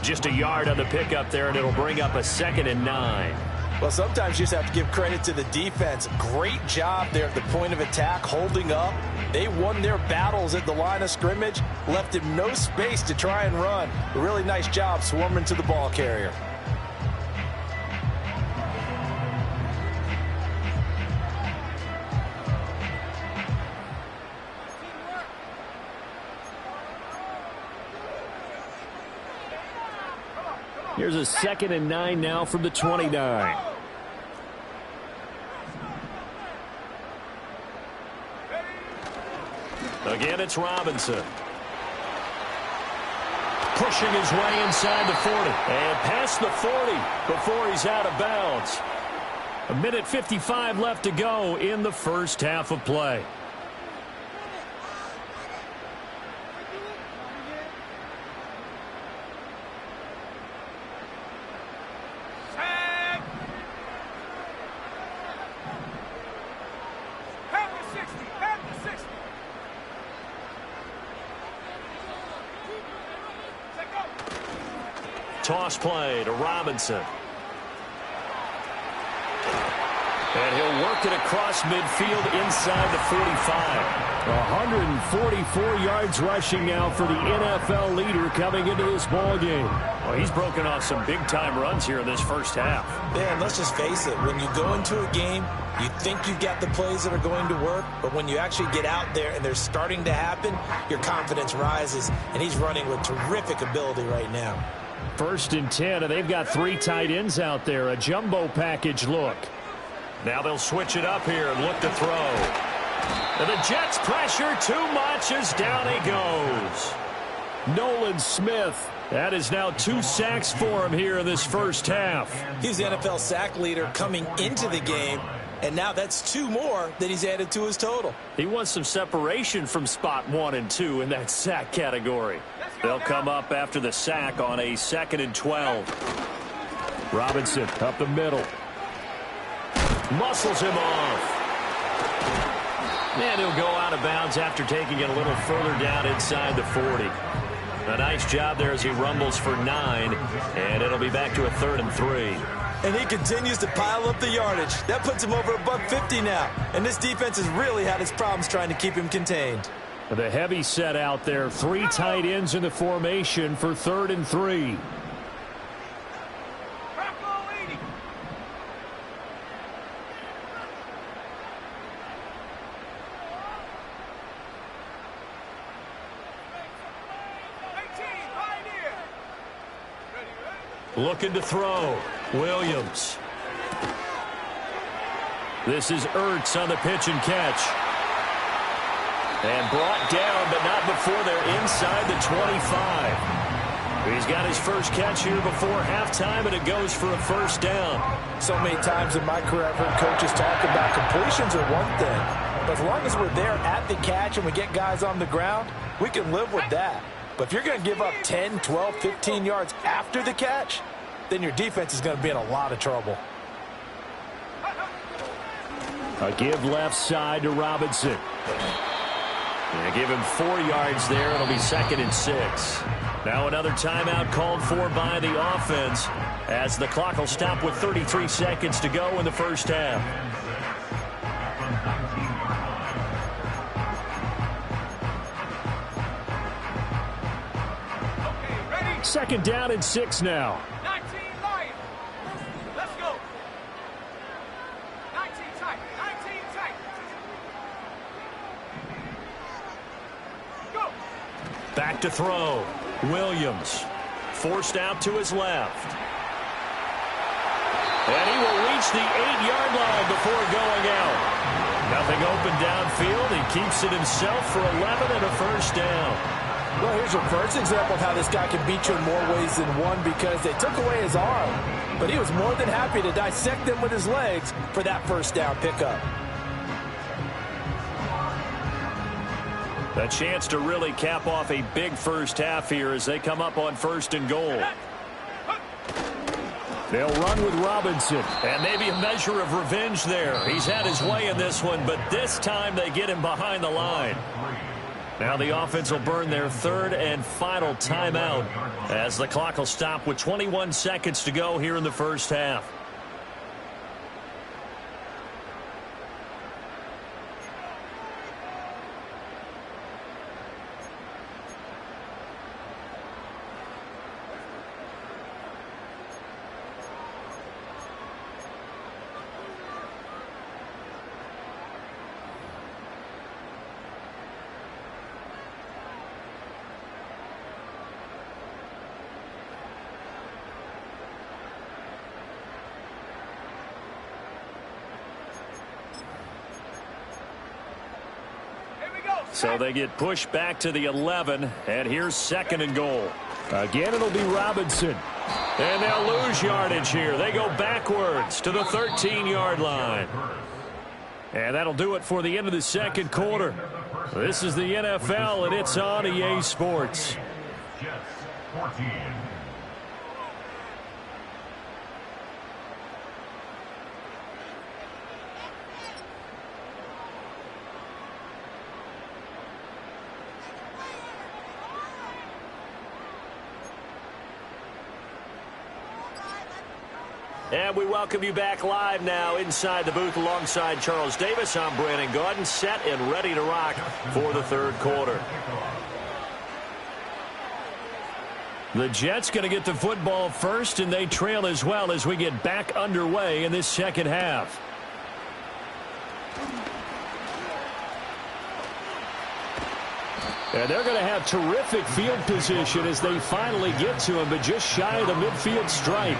Just a yard on the pickup there, and it'll bring up a 2nd and 9. Well, sometimes you just have to give credit to the defense. Great job there at the point of attack, holding up. They won their battles at the line of scrimmage, left him no space to try and run. A really nice job swarming to the ball carrier. Here's a 2nd and 9 now from the 29. Again, it's Robinson. Pushing his way inside the 40. And past the 40 before he's out of bounds. 1:55 left to go in the first half of play. Toss play to Robinson. And he'll work it across midfield inside the 45. 144 yards rushing now for the NFL leader coming into this ball game. Well, he's broken off some big-time runs here in this first half. Man, let's just face it. When you go into a game, you think you've got the plays that are going to work, but when you actually get out there and they're starting to happen, your confidence rises, and he's running with terrific ability right now. 1st and 10, and they've got 3 tight ends out there. A jumbo package look. Now they'll switch it up here and look to throw. And the Jets pressure too much as down he goes. Nolan Smith. That is now 2 sacks for him here in this first half. He's the NFL sack leader coming into the game, and now that's 2 more that he's added to his total. He wants some separation from spot 1 and 2 in that sack category. They'll come up after the sack on a 2nd and 12. Robinson up the middle. Muscles him off. And he'll go out of bounds after taking it a little further down inside the 40. A nice job there as he rumbles for 9, and it'll be back to a 3rd and 3. And he continues to pile up the yardage. That puts him over $150 now. And this defense has really had its problems trying to keep him contained. The heavy set out there. 3 tight ends in the formation for 3rd and 3. Looking to throw. Williams. This is Ertz on the pitch and catch. And brought down, but not before they're inside the 25. He's got his first catch here before halftime, and it goes for a 1st down. So many times in my career, I've heard coaches talk about completions are one thing. But as long as we're there at the catch and we get guys on the ground, we can live with that. But if you're going to give up 10, 12, 15 yards after the catch, then your defense is going to be in a lot of trouble. A give left side to Robinson. And give him 4 yards there. It'll be 2nd and 6. Now another timeout called for by the offense as the clock will stop with 33 seconds to go in the first half. Second down and 6 now. 19 Lions. Let's go. 19 tight. 19 tight. Go. Back to throw. Williams forced out to his left. And he will reach the 8-yard line before going out. Nothing open downfield. He keeps it himself for 11 and a 1st down. Well, here's your first example of how this guy can beat you in more ways than one because they took away his arm. But he was more than happy to dissect them with his legs for that 1st down pickup. A chance to really cap off a big first half here as they come up on 1st and goal. They'll run with Robinson. And maybe a measure of revenge there. He's had his way in this one, but this time they get him behind the line. Now the offense will burn their 3rd and final timeout as the clock will stop with 21 seconds to go here in the first half. So they get pushed back to the 11, and here's 2nd and goal. Again, it'll be Robinson. And they'll lose yardage here. They go backwards to the 13-yard line. And that'll do it for the end of the 2nd quarter. This is the NFL, and it's on EA Sports. Jets 14. And we welcome you back live now inside the booth alongside Charles Davis. I'm Brandon Gaudin, set and ready to rock for the 3rd quarter. The Jets going to get the football first, and they trail as well as we get back underway in this 2nd half. And they're going to have terrific field position as they finally get to him, but just shy of the midfield stripe.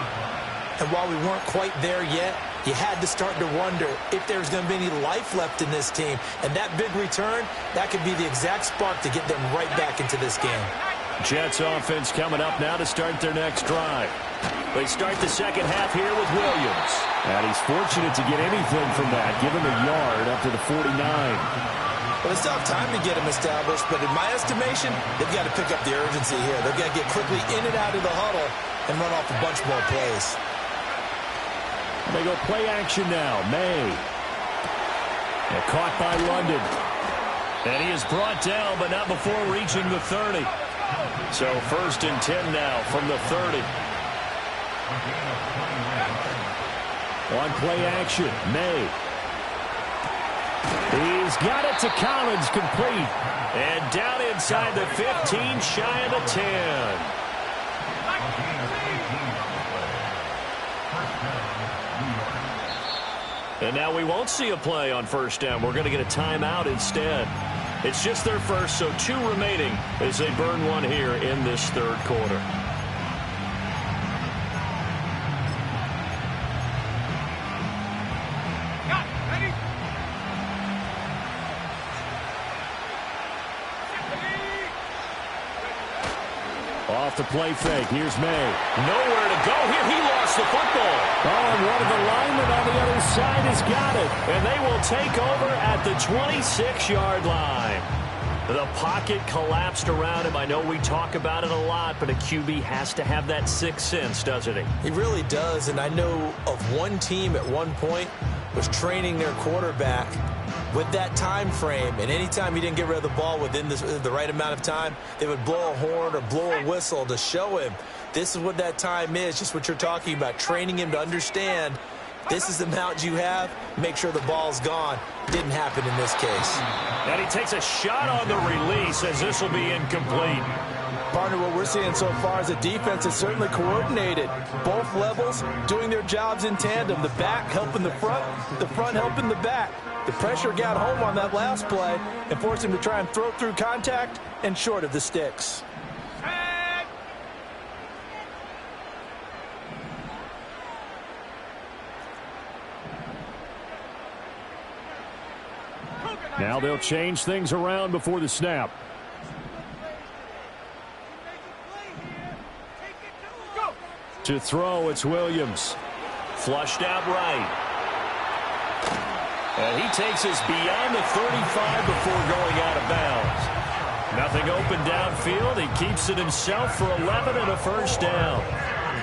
And while we weren't quite there yet, you had to start to wonder if there's going to be any life left in this team. And that big return, that could be the exact spark to get them right back into this game. Jets offense coming up now to start their next drive. They start the 2nd half here with Williams. And he's fortunate to get anything from that, given the yard up to the 49. Well, they still have time to get him established, but in my estimation, they've got to pick up the urgency here. They've got to get quickly in and out of the huddle and run off a bunch more plays. They go play action now. May. And caught by London. And he is brought down, but not before reaching the 30. So 1st and 10 now from the 30. On play action, May. He's got it to Collins, complete. And down inside the 15, shy of the 10. And now we won't see a play on 1st down. We're going to get a timeout instead. It's just their first, so 2 remaining as they burn one here in this 3rd quarter. Off the play fake. Here's May. Nowhere to go here. He lost the football. Oh, and one of the linemen on the other side has got it. And they will take over at the 26-yard line. The pocket collapsed around him. I know we talk about it a lot, but a QB has to have that 6th sense, doesn't he? He really does, and I know of one team at one point was training their quarterback with that time frame, and anytime he didn't get rid of the ball within the right amount of time, they would blow a horn or blow a whistle to show him this is what that time is, just what you're talking about, training him to understand this is the amount you have, make sure the ball's gone. Didn't happen in this case. And he takes a shot on the release as this will be incomplete. Partner, what we're seeing so far is a defense is certainly coordinated. Both levels doing their jobs in tandem. The back helping the front helping the back. The pressure got home on that last play and forced him to try and throw through contact and short of the sticks. Now they'll change things around before the snap. To throw, it's Williams. Flushed out right. And he takes us beyond the 35 before going out of bounds. Nothing open downfield. He keeps it himself for 11 and a first down.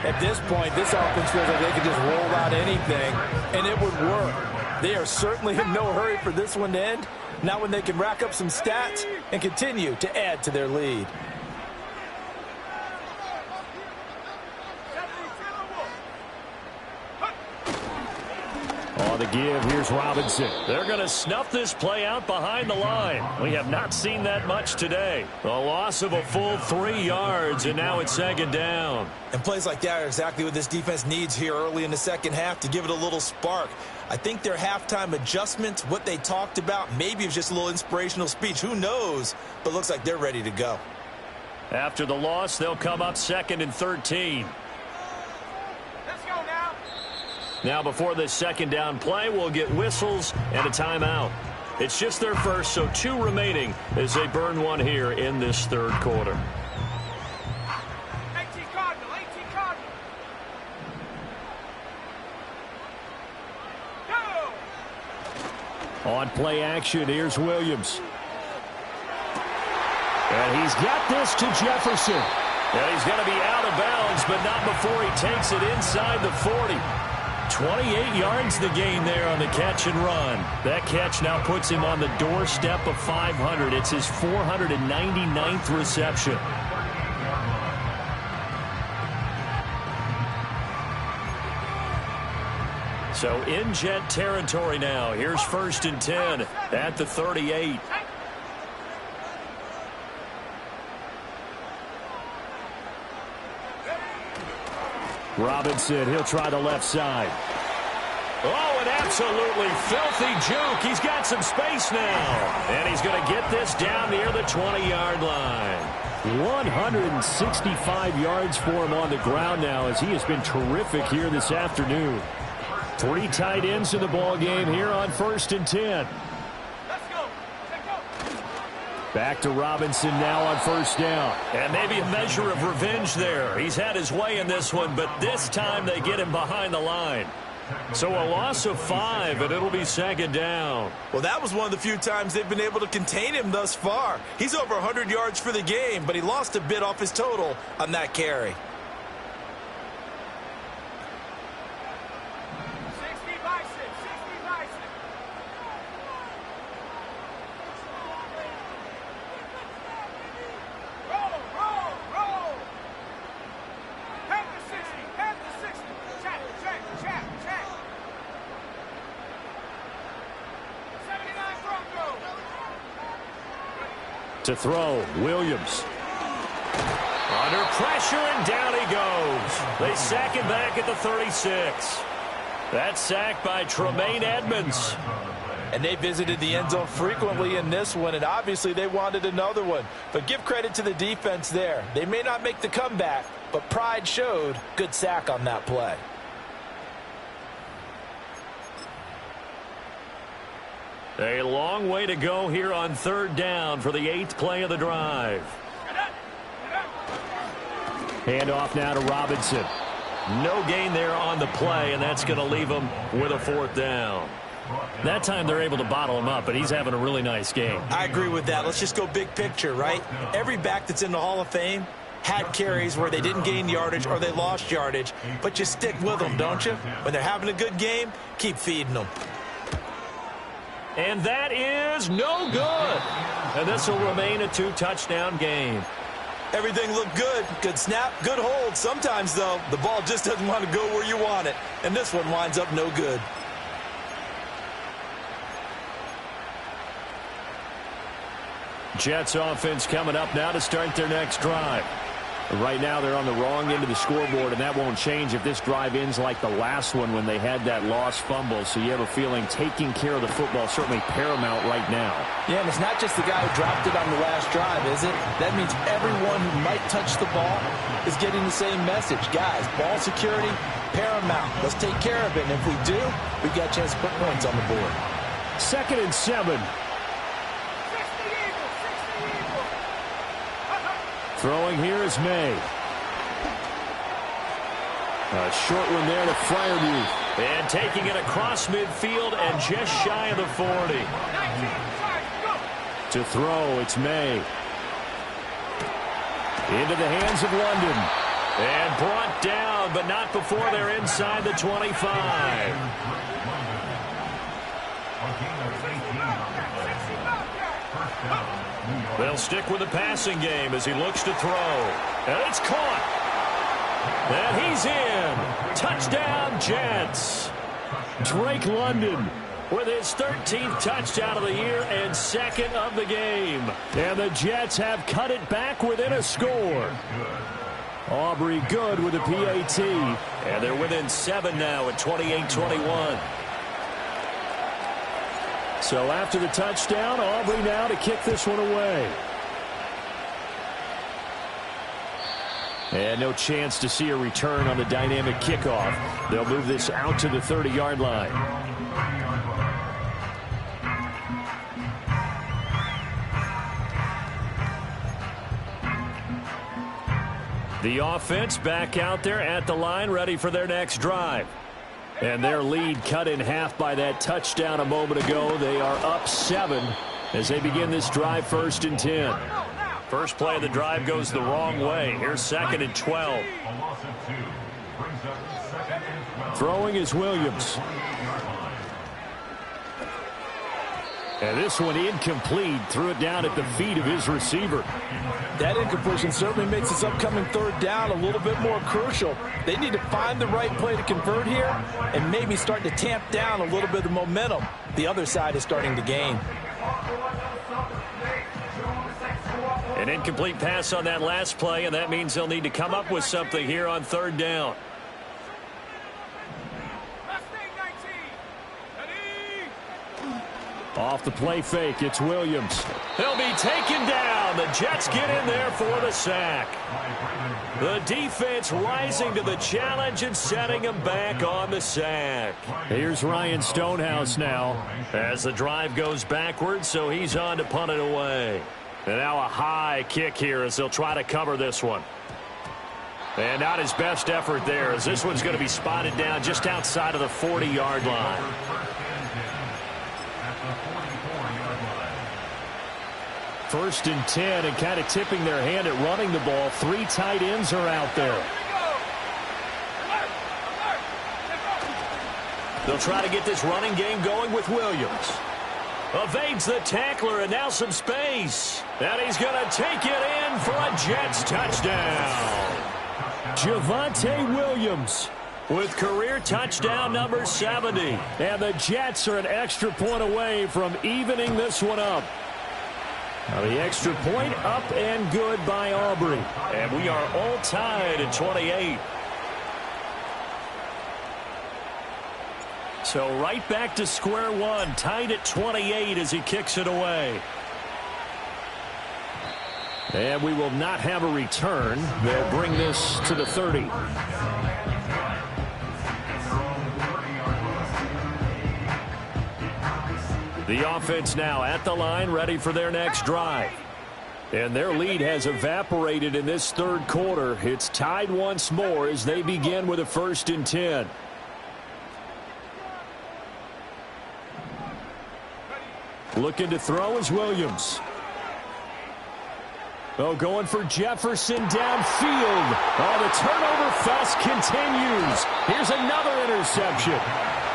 At this point, this offense feels like they could just roll out anything, and it would work. They are certainly in no hurry for this one to end. Now when they can rack up some stats and continue to add to their lead. On the give, here's Robinson. They're going to snuff this play out behind the line. We have not seen that much today. A loss of a full 3 yards, and now it's second down. And plays like that are exactly what this defense needs here early in the second half to give it a little spark. I think their halftime adjustment, what they talked about, maybe it was just a little inspirational speech. Who knows? But looks like they're ready to go. After the loss, they'll come up 2nd and 13. Now before this second down play, we'll get whistles and a timeout. It's just their first, so 2 remaining as they burn one here in this third quarter. 18 Cardinal. Go! On play action, here's Williams. And he's got this to Jefferson. And he's going to be out of bounds, but not before he takes it inside the 40. 28 yards the gain there on the catch and run. That catch now puts him on the doorstep of 500. It's his 499th reception. So in Jet territory now. Here's 1st and 10 at the 38. Robinson, he'll try the left side. Oh, an absolutely filthy juke. He's got some space now. And he's going to get this down near the 20-yard line. 165 yards for him on the ground now as he has been terrific here this afternoon. 3 tight ends in the ball game here on 1st and 10. Back to Robinson now on 1st down. And maybe a measure of revenge there. He's had his way in this one, but this time they get him behind the line. So a loss of 5, and it'll be 2nd down. Well, that was one of the few times they've been able to contain him thus far. He's over 100 yards for the game, but he lost a bit off his total on that carry. 60 bison. Roll. Head to 60. Check. 79 Broncos. To throw, Williams. Under pressure, and down he goes. They sack him back at the 36. That sack by Tremaine Edmonds. And they visited the end zone frequently in this one, and obviously they wanted another one. But give credit to the defense there. They may not make the comeback, but pride showed. Good sack on that play. A long way to go here on 3rd down for the 8th play of the drive. Hand off now to Robinson. No gain there on the play, and that's going to leave him with a 4th down. That time they're able to bottle him up, but he's having a really nice game. I agree with that. Let's just go big picture, right? Every back that's in the Hall of Fame had carries where they didn't gain yardage or they lost yardage, but you stick with them, don't you? When they're having a good game, keep feeding them. And that is no good. And this will remain a 2-touchdown game. Everything looked good. Good snap, good hold. Sometimes, though, the ball just doesn't want to go where you want it. And this one winds up no good. Jets offense coming up now to start their next drive. Right now they're on the wrong end of the scoreboard, and that won't change if this drive ends like the last one when they had that lost fumble. So you have a feeling taking care of the football certainly paramount right now. Yeah, and it's not just the guy who dropped it on the last drive, is it? That means everyone who might touch the ball is getting the same message. Guys, ball security, paramount. Let's take care of it, and if we do, we've got a chance to put points on the board. 2nd and 7. Throwing here is May. A short one there to Freiermuth. And taking it across midfield and just shy of the 40. To throw, it's May. Into the hands of London. And brought down, but not before they're inside the 25. They'll stick with the passing game as he looks to throw. And it's caught. And he's in. Touchdown, Jets. Drake London with his 13th touchdown of the year and second of the game. And the Jets have cut it back within a score. Aubrey good with a PAT. And they're within 7 now at 28-21. So after the touchdown, Aubrey now to kick this one away. And no chance to see a return on the dynamic kickoff. They'll move this out to the 30-yard line. The offense back out there at the line, ready for their next drive. And their lead cut in half by that touchdown a moment ago. They are up 7 as they begin this drive 1st and 10. First play of the drive goes the wrong way. Here's 2nd and 12. Throwing is Williams. And this one incomplete. Threw it down at the feet of his receiver. That incompletion certainly makes this upcoming 3rd down a little bit more crucial. They need to find the right play to convert here and maybe start to tamp down a little bit of momentum. The other side is starting to gain. An incomplete pass on that last play, and that means they'll need to come up with something here on 3rd down. Off the play fake, it's Williams. He'll be taken down. The Jets get in there for the sack. The defense rising to the challenge and setting him back on the sack. Here's Ryan Stonehouse now as the drive goes backwards, so he's on to punt it away. And now a high kick here as they'll try to cover this one. And not his best effort there, as this one's going to be spotted down just outside of the 40-yard line. First and 10, and kind of tipping their hand at running the ball. 3 tight ends are out there. They'll try to get this running game going with Williams. Evades the tackler, and now some space. And he's going to take it in for a Jets touchdown. Javonte Williams with career touchdown number 70. And the Jets are an extra point away from evening this one up. Now the extra point up and good by Aubrey. And we are all tied at 28. So right back to square one, tied at 28 as he kicks it away. And we will not have a return. They'll bring this to the 30. The offense now at the line, ready for their next drive. And their lead has evaporated in this 3rd quarter. It's tied once more as they begin with a 1st and 10. Looking to throw is Williams. Oh, going for Jefferson downfield. Oh, the turnover fest continues. Here's another interception.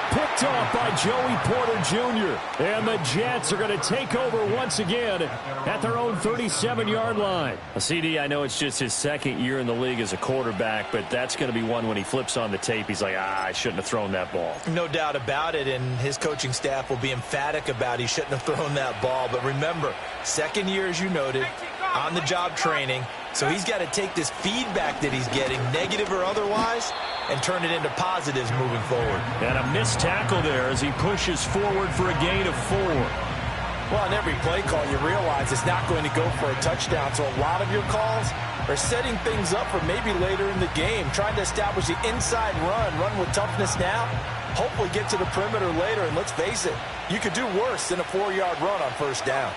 Picked off by Joey Porter Jr. And the Jets are going to take over once again at their own 37-yard line. CD, I know it's just his 2nd year in the league as a quarterback, but that's going to be one when he flips on the tape. He's like, I shouldn't have thrown that ball. No doubt about it, and his coaching staff will be emphatic about he shouldn't have thrown that ball. But remember, 2nd year, as you noted, on-the-job training. So he's got to take this feedback that he's getting, negative or otherwise, and turn it into positives moving forward. And a missed tackle there as he pushes forward for a gain of 4. Well, on every play call, you realize it's not going to go for a touchdown. So a lot of your calls are setting things up for maybe later in the game, trying to establish the inside run with toughness now, hopefully get to the perimeter later. And let's face it, you could do worse than a 4-yard run on 1st down.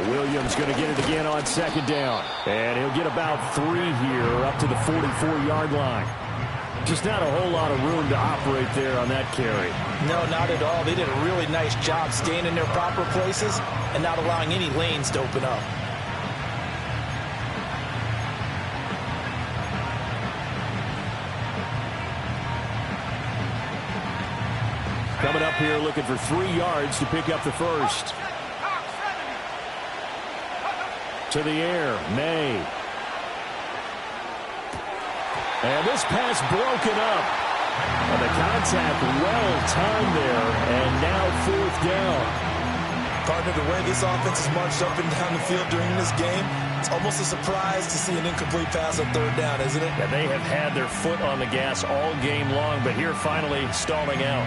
Williams going to get it again on 2nd down. And he'll get about 3 here up to the 44-yard line. Just not a whole lot of room to operate there on that carry. No, not at all. They did a really nice job staying in their proper places and not allowing any lanes to open up. Coming up here looking for 3 yards to pick up the first. To the air, May. And this pass broken up. And the contact well timed there, and now 4th down. Partner, the way this offense has marched up and down the field during this game, it's almost a surprise to see an incomplete pass on 3rd down, isn't it? Yeah, they have had their foot on the gas all game long, but here finally stalling out.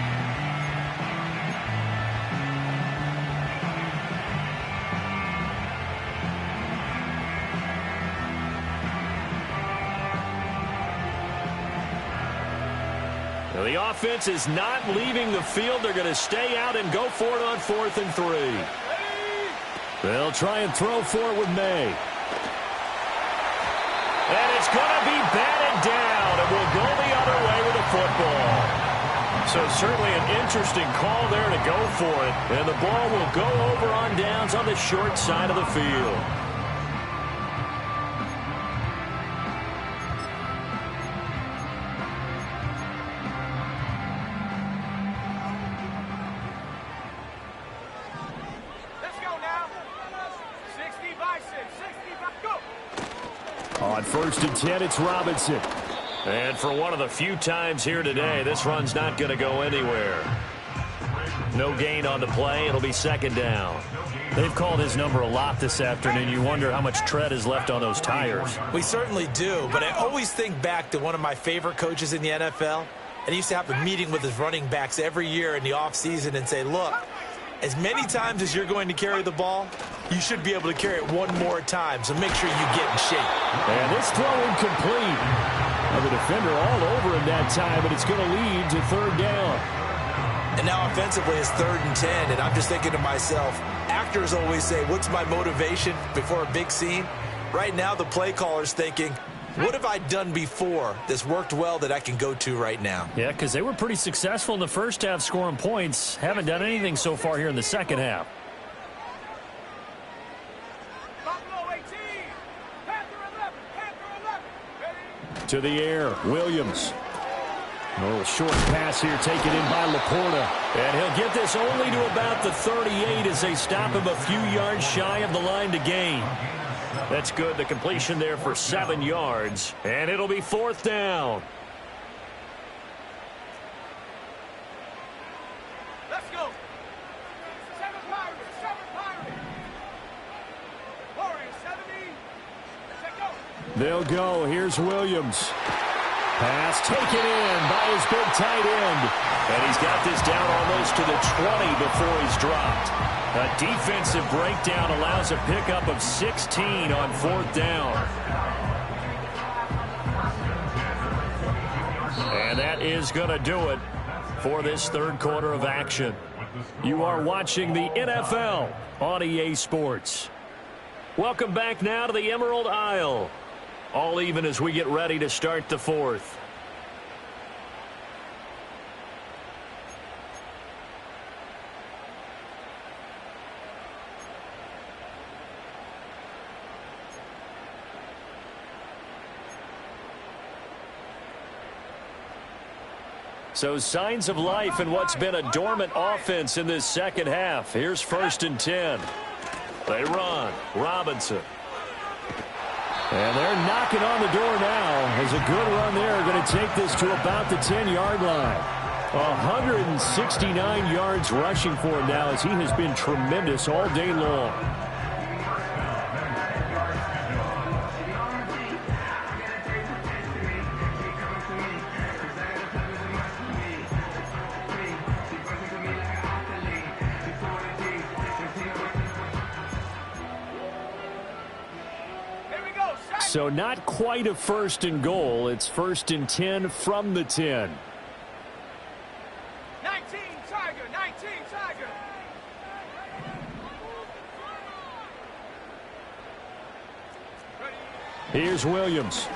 The offense is not leaving the field. They're going to stay out and go for it on 4th and 3. They'll try and throw for it with May. And it's going to be batted down, and will go the other way with the football. So certainly an interesting call there to go for it. And the ball will go over on downs on the short side of the field. On 1st and 10, it's Robinson. And for one of the few times here today, this run's not going to go anywhere. No gain on the play. It'll be 2nd down. They've called his number a lot this afternoon. You wonder how much tread is left on those tires. We certainly do, but I always think back to one of my favorite coaches in the NFL. And he used to have a meeting with his running backs every year in the offseason and say, look, as many times as you're going to carry the ball, you should be able to carry it one more time, so make sure you get in shape. And this throw incomplete. Well, the defender all over him that time, but it's going to lead to 3rd down. And now offensively it's 3rd and 10, and I'm just thinking to myself, actors always say, what's my motivation before a big scene? Right now the play caller's thinking, what have I done before that's worked well that I can go to right now? Yeah, because they were pretty successful in the first half scoring points. Haven't done anything so far here in the second half. To the air, Williams. A little short pass here taken in by Laporta. And he'll get this only to about the 38 as they stop him a few yards shy of the line to gain. That's good. The completion there for 7 yards. And it'll be 4th down. Let's go. 7 Pirates. 7 Pirates. Warriors, 70. Let's go. They'll go. Here's Williams. Pass taken in by his big tight end. And he's got this down almost to the 20 before he's dropped. A defensive breakdown allows a pickup of 16 on 4th down. And that is going to do it for this 3rd quarter of action. You are watching the NFL on EA Sports. Welcome back now to the Emerald Isle. All even as we get ready to start the 4th. So signs of life in what's been a dormant offense in this second half. Here's 1st and 10. They run. Robinson. And they're knocking on the door now. As a good run there, going to take this to about the 10-yard line. 169 yards rushing for him now as he has been tremendous all day long. So not quite a 1st and goal. It's 1st and 10 from the 10. 19 Tiger, 19 Tiger. Here's Williams.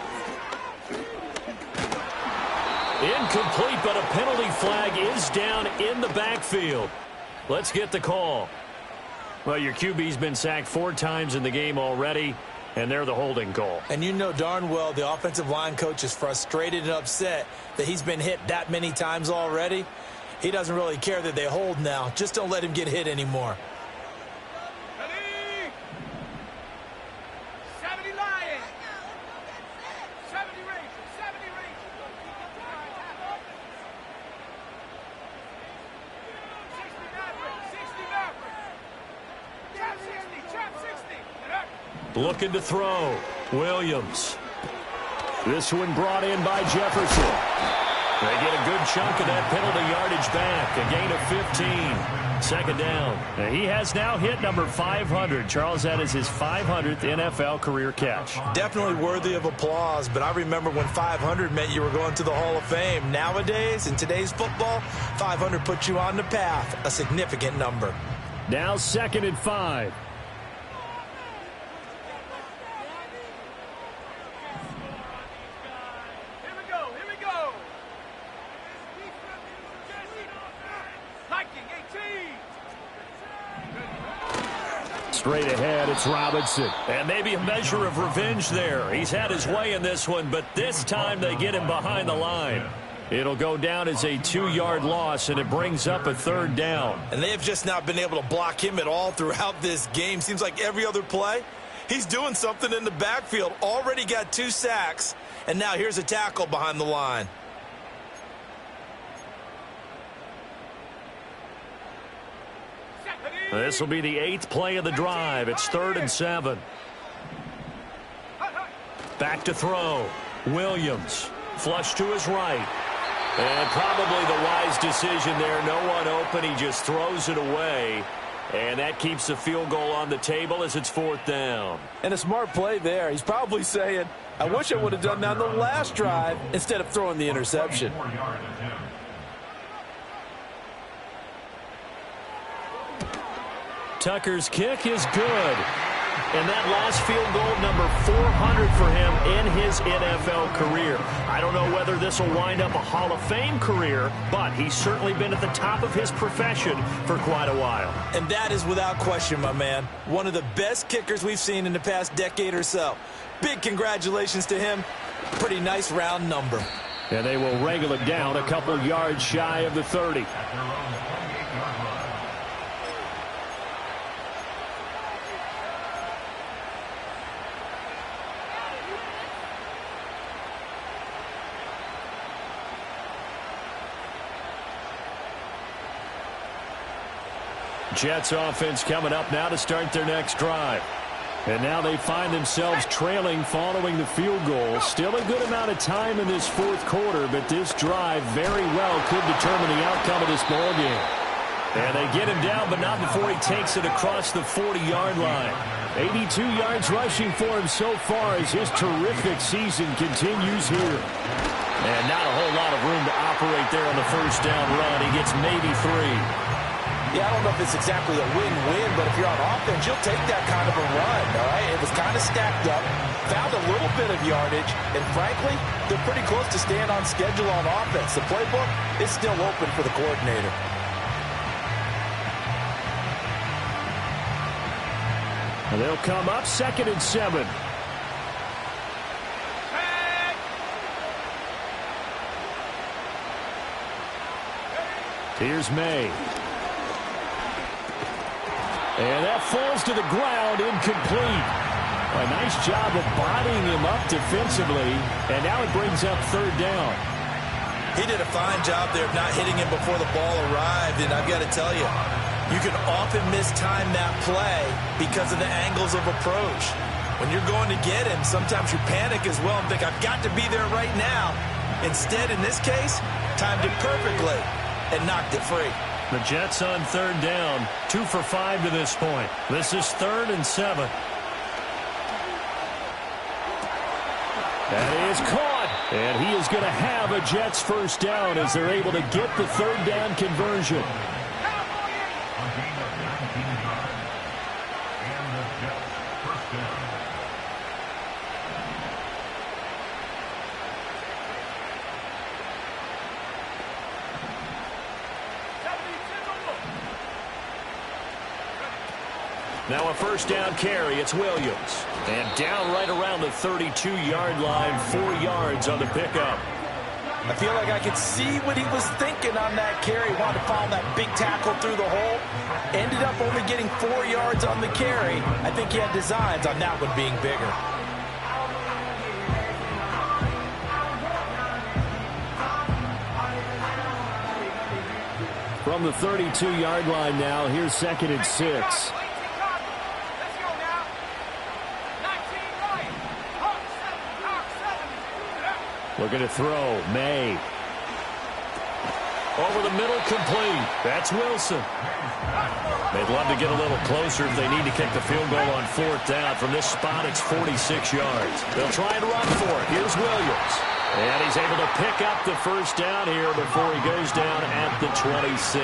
Incomplete, but a penalty flag is down in the backfield. Let's get the call. Well, your QB's been sacked 4 times in the game already. And they're the holding call. And you know darn well the offensive line coach is frustrated and upset that he's been hit that many times already. He doesn't really care that they hold now. Just don't let him get hit anymore. Ready? 70 Lions. 70 Rangers. 70 Rangers. 60 Mavericks. 60 Mavericks. Trap 60. Trap 60. Looking to throw. Williams. This one brought in by Jefferson. They get a good chunk of that penalty yardage back. A gain of 15. Second down. And he has now hit number 500. Charles, that is his 500th NFL career catch. Definitely worthy of applause, but I remember when 500 meant you were going to the Hall of Fame. Nowadays, in today's football, 500 puts you on the path. A significant number. Now 2nd and 5. Straight ahead, it's Robinson. And maybe a measure of revenge there. He's had his way in this one, but this time they get him behind the line. It'll go down as a 2-yard loss, and it brings up a 3rd down. And they have just not been able to block him at all throughout this game. Seems like every other play, he's doing something in the backfield. Already got 2 sacks, and now here's a tackle behind the line. This will be the 8th play of the drive. It's 3rd and 7. Back to throw. Williams. Flush to his right. And probably the wise decision there. No one open. He just throws it away. And that keeps the field goal on the table as it's 4th down. And a smart play there. He's probably saying, I wish I would have done that on the last drive instead of throwing the interception. Tucker's kick is good. And that last field goal, number 400 for him in his NFL career. I don't know whether this will wind up a Hall of Fame career, but he's certainly been at the top of his profession for quite a while. And that is without question, my man. One of the best kickers we've seen in the past decade or so. Big congratulations to him. Pretty nice round number. And they will wrangle it down a couple yards shy of the 30. Jets offense coming up now to start their next drive. And now they find themselves trailing following the field goal. Still a good amount of time in this 4th quarter, but this drive very well could determine the outcome of this ball game. And they get him down, but not before he takes it across the 40-yard line. 82 yards rushing for him so far as his terrific season continues here. And not a whole lot of room to operate there on the first down run. He gets maybe 3. Yeah, I don't know if it's exactly a win-win, but if you're on offense, you'll take that kind of a run, all right? It was kind of stacked up, found a little bit of yardage, and frankly, they're pretty close to staying on schedule on offense. The playbook is still open for the coordinator. And they'll come up 2nd and 7. Here's May. And that falls to the ground, incomplete. A nice job of bodying him up defensively, and now it brings up 3rd down. He did a fine job there of not hitting him before the ball arrived, and I've got to tell you, you can often mistime that play because of the angles of approach. When you're going to get him, sometimes you panic as well and think, I've got to be there right now. Instead, in this case, timed it perfectly and knocked it free. The Jets on 3rd down, 2 for 5 to this point. This is 3rd and 7. That is caught, and he is going to have a Jets first down as they're able to get the 3rd down conversion. Now a first down carry. It's Williams. And down right around the 32-yard line, 4 yards on the pickup. I feel like I could see what he was thinking on that carry. He wanted to follow that big tackle through the hole. Ended up only getting 4 yards on the carry. I think he had designs on that one being bigger. From the 32-yard line now, here's 2nd and 6. Looking to throw. May. Over the middle, complete. That's Wilson. They'd love to get a little closer if they need to kick the field goal on 4th down. From this spot, it's 46 yards. They'll try and run for it. Here's Williams. And he's able to pick up the first down here before he goes down at the 26.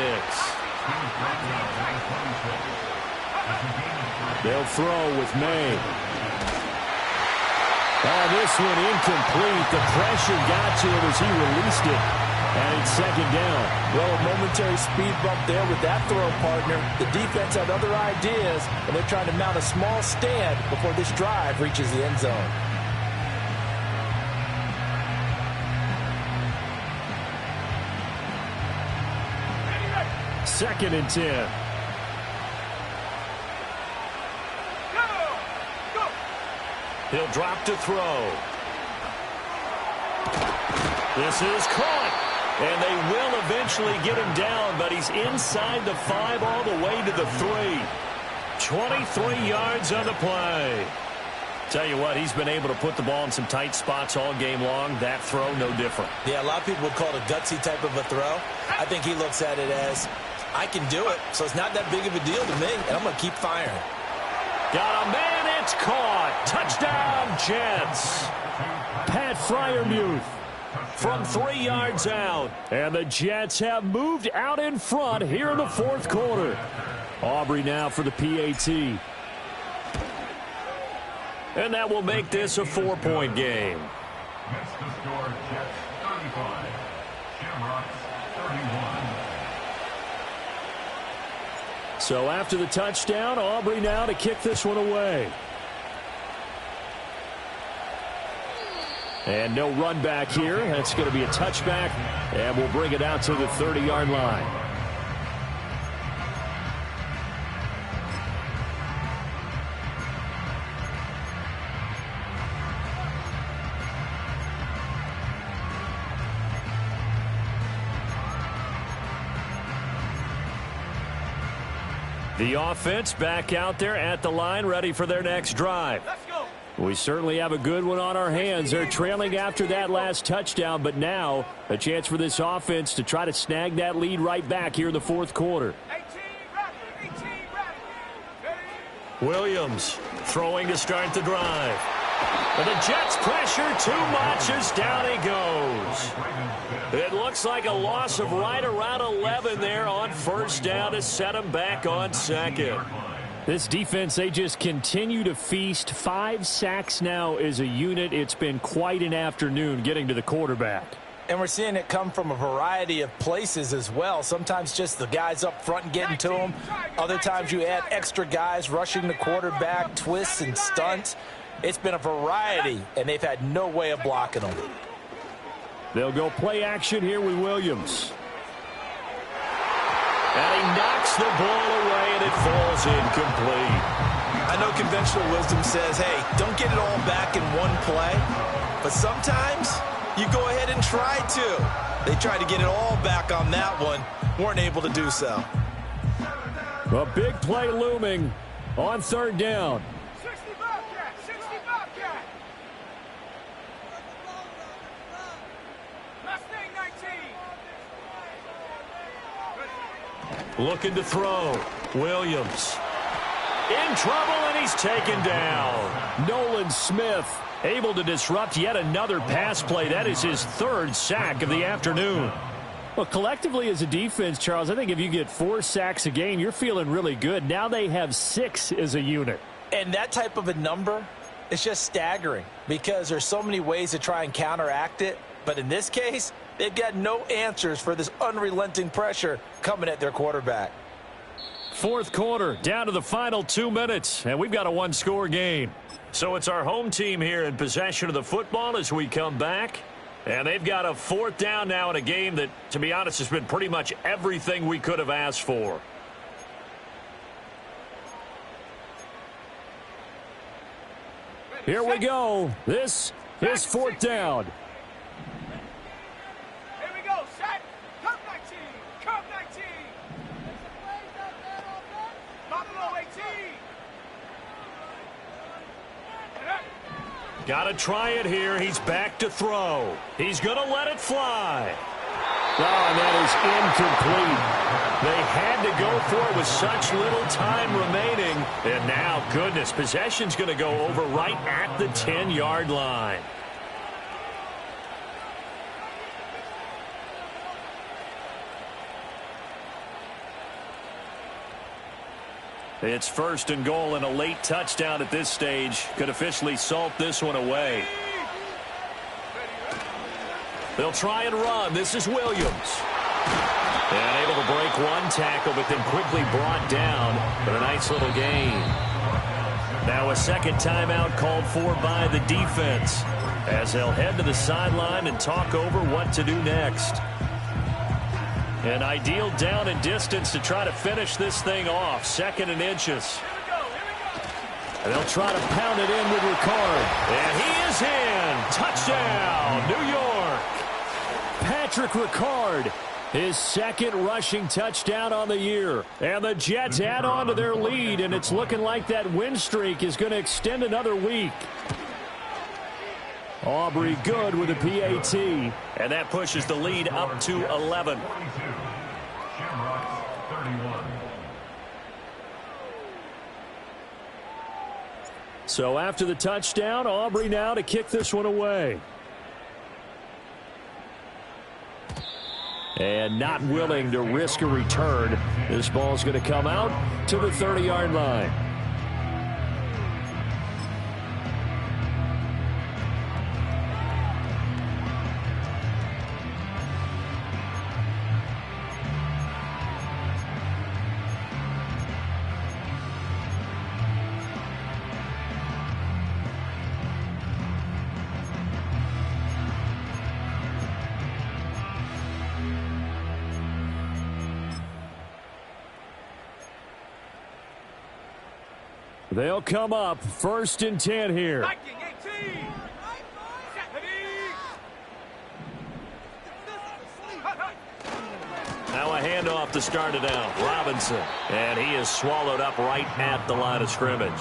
They'll throw with May. Oh, this one incomplete. The pressure got to him as he released it. And it's 2nd down. Well, a momentary speed bump there with that throw, partner. The defense had other ideas, and they're trying to mount a small stand before this drive reaches the end zone. Second and 10. He'll drop to throw. This is caught. And they will eventually get him down, but he's inside the 5 all the way to the 3. 23 yards on the play. Tell you what, he's been able to put the ball in some tight spots all game long. That throw, no different. Yeah, a lot of people would call it a gutsy type of a throw. I think he looks at it as, I can do it, so it's not that big of a deal to me, and I'm going to keep firing. Got a man, it's caught. Touchdown, Jets. Pat Freiermuth from 3 yards out. And the Jets have moved out in front here in the 4th quarter. Aubrey now for the PAT. And that will make this a 4-point game. Next to score, Jets 35, Shamrocks 31. So after the touchdown, Aubrey now to kick this one away. And no run back here. That's going to be a touchback. And we'll bring it out to the 30-yard line. The offense back out there at the line, ready for their next drive. Let's go. We certainly have a good one on our hands. They're trailing after that last touchdown, but now a chance for this offense to try to snag that lead right back here in the 4th quarter. 18 ready. Williams throwing to start the drive. And the Jets pressure too much as down he goes. It looks like a loss of right around 11 there on 1st down to set him back on 2nd. This defense, they just continue to feast. 5 sacks now as a unit. It's been quite an afternoon getting to the quarterback. And we're seeing it come from a variety of places as well. Sometimes just the guys up front and getting to him. Other times you add extra guys rushing the quarterback, twists and stunts. It's been a variety, and they've had no way of blocking them. They'll go play action here with Williams. And he knocks the ball away, and it falls incomplete. I know conventional wisdom says, hey, don't get it all back in one play. But sometimes you go ahead and try to. They tried to get it all back on that one. Weren't able to do so. A big play looming on 3rd down. 60 Bobcat. 60 Bobcat. Mustang 19. Looking to throw. Williams. In trouble, and he's taken down. Nolan Smith able to disrupt yet another pass play. That is his 3rd sack of the afternoon. Well, collectively as a defense, Charles, I think if you get 4 sacks a game, you're feeling really good. Now they have 6 as a unit. And that type of a number is just staggering because there's so many ways to try and counteract it. But in this case, they've got no answers for this unrelenting pressure coming at their quarterback. 4th quarter, down to the final 2 minutes, and we've got a 1-score game. So it's our home team here in possession of the football as we come back. And they've got a 4th down now in a game that, to be honest, has been pretty much everything we could have asked for. Here we go. This is 4th down. Here we go, set. Come 19. Come 19. Buffalo 18. Got to try it here. He's back to throw. He's going to let it fly. Oh, and that is incomplete. They had to go for it with such little time remaining. And now, goodness, possession's going to go over right at the 10-yard line. It's 1st and goal, and a late touchdown at this stage could officially salt this one away. They'll try and run. This is Williams. And able to break one tackle, but then quickly brought down with a nice little gain. Now a second timeout called for by the defense as they'll head to the sideline and talk over what to do next. An ideal down and distance to try to finish this thing off. 2nd and inches. And they'll try to pound it in with Ricard. And he is in. Touchdown, New York. Patrick Ricard, his 2nd rushing touchdown on the year. And the Jets add on to their lead, and it's looking like that win streak is going to extend another week. Aubrey good with a PAT. And that pushes the lead up to 11. Shamrocks 31. So after the touchdown, Aubrey now to kick this one away. And not willing to risk a return. This ball's going to come out to the 30-yard line. They'll come up 1st and 10 here. Now a handoff to start it out. Robinson. And he is swallowed up right at the line of scrimmage.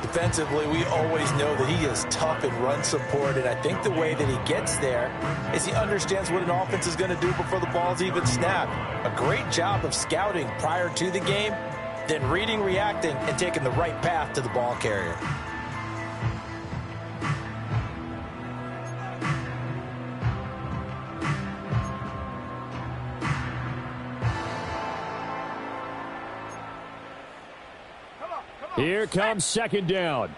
Defensively, we always know that he is tough in run support, and I think the way that he gets there is he understands what an offense is going to do before the ball's even snapped. A great job of scouting prior to the game, then reading, reacting, and taking the right path to the ball carrier. Here comes 2nd down.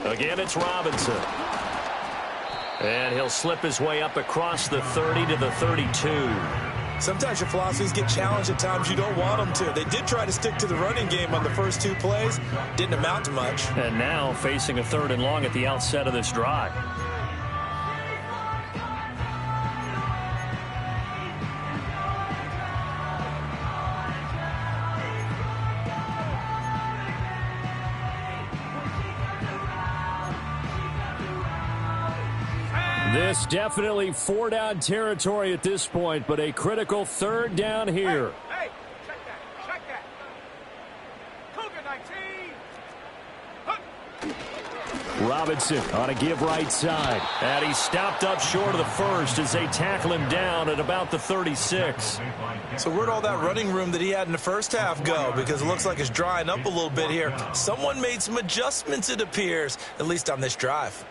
Again, it's Robinson. And he'll slip his way up across the 30 to the 32. Sometimes your philosophies get challenged at times you don't want them to. They did try to stick to the running game on the first 2 plays. Didn't amount to much. And now facing a 3rd and long at the outset of this drive. This definitely 4-down territory at this point, but a critical 3rd down here. Hey, check that, check that. Cougar 19. Robinson on a give right side. And he stopped up short of the first as they tackle him down at about the 36. So where'd all that running room that he had in the first half go? Because it looks like it's drying up a little bit here. Someone made some adjustments, it appears, at least on this drive.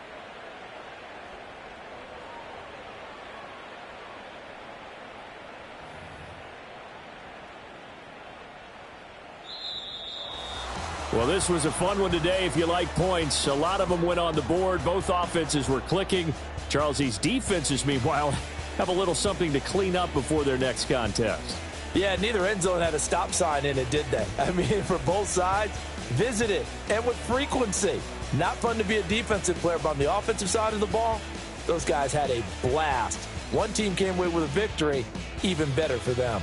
Well, this was a fun one today if you like points. A lot of them went on the board. Both offenses were clicking. Charles, these defenses, meanwhile, have a little something to clean up before their next contest. Yeah, neither end zone had a stop sign in it, did they? I mean, for both sides, visit it, and with frequency. Not fun to be a defensive player, but on the offensive side of the ball, those guys had a blast. One team came away with a victory, even better for them.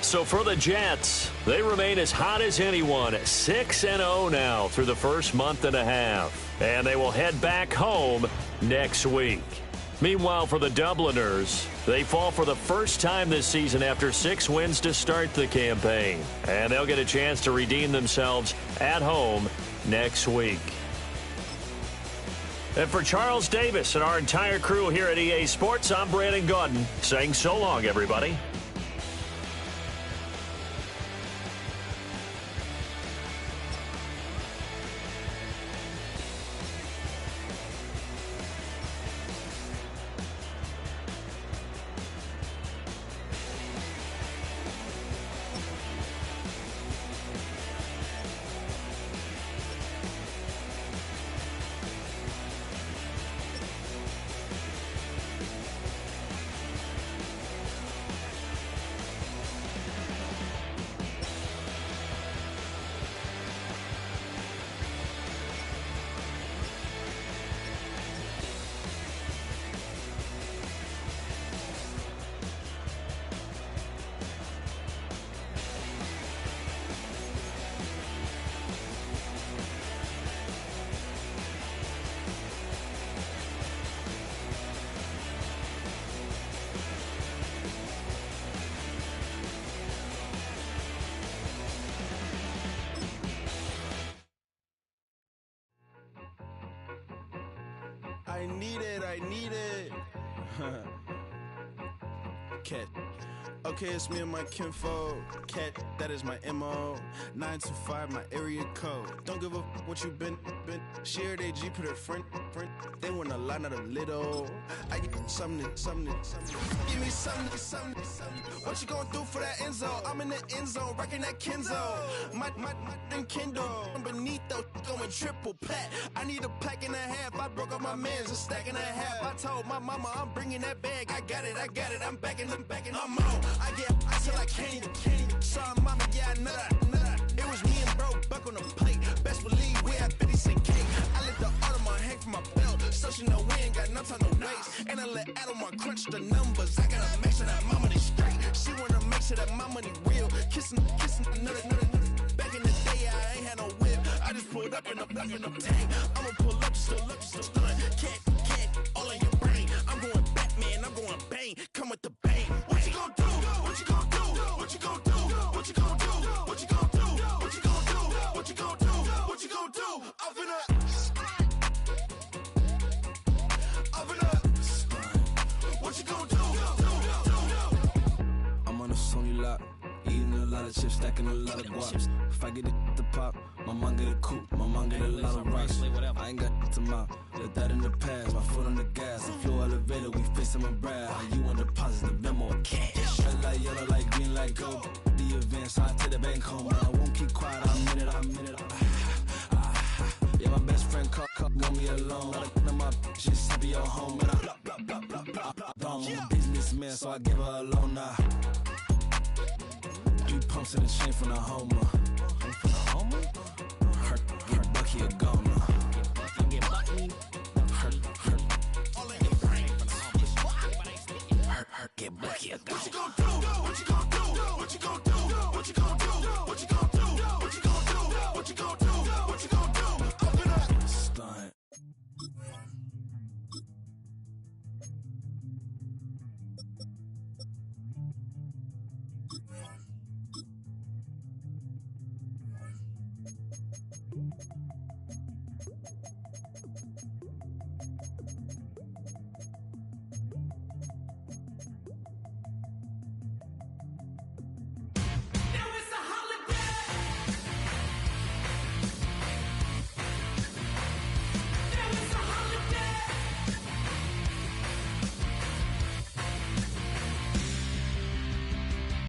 So for the Jets, they remain as hot as anyone, 6-0 now through the first month and a half. And they will head back home next week. Meanwhile, for the Dubliners, they fall for the first time this season after 6 wins to start the campaign. And they'll get a chance to redeem themselves at home next week. And for Charles Davis and our entire crew here at EA Sports, I'm Brandon Gaudin saying so long, everybody. I need it. Cat. Okay, it's me and my kinfolk. Cat, that is my MO. 925, my area code. Don't give a what you been. Share they G, put her friend. They want a lot, not a little. I get something. Give me something. What you gonna do for that end zone? I'm in the end zone, rocking that Kenzo. My Kindle. Beneath though, going triple plat. I need a pack and a half. I broke up my mans, a stack and a half. I told my mama I'm bringing that bag. I got it. I'm backing. I'm on. I feel like candy. Sorry, mama, yeah, I know that. It was me and bro, buck on the plate. Best believe we had 50 cent cake. I let the Audemars hang from my belt, so she know we ain't got no time to waste. And I let Audemars crunch the numbers. I gotta make sure that my money straight. She wanna make sure that my money real. Kissing another. Back in the day, I ain't had no whip. I just pulled up in the tank. I'ma pull up just to stun. Can't, all in your brain. I'm going Batman, I'm going bang. Come with the bang. What you gonna do? What you gonna do? What you gonna do? What you gonna do? What you gonna do? What you gonna do? What you gonna do? What you gonna do? I'm finna. What you gonna do? I'm on a Sony lot, eating a lot of chips, stacking a lot of guap. If I get it to pop, my mom get a coupe, my mom get a lot of rice. I ain't got to mouth, let that in the past. My foot on the gas, the flow elevator, we facing my brad. How you on deposit, the Venmo or cash? Red light, yellow light, green light, gold. The event, so I take the bank home. I won't keep quiet, I'm in it. Yeah, my best friend want me alone. None of my bitches happy at home, and I'm a businessman, so I give her a loan now. 3 pumps in the chain from the Homer. Her Bucky a goner. Her get Bucky a goner. What you gonna do? What you gonna do?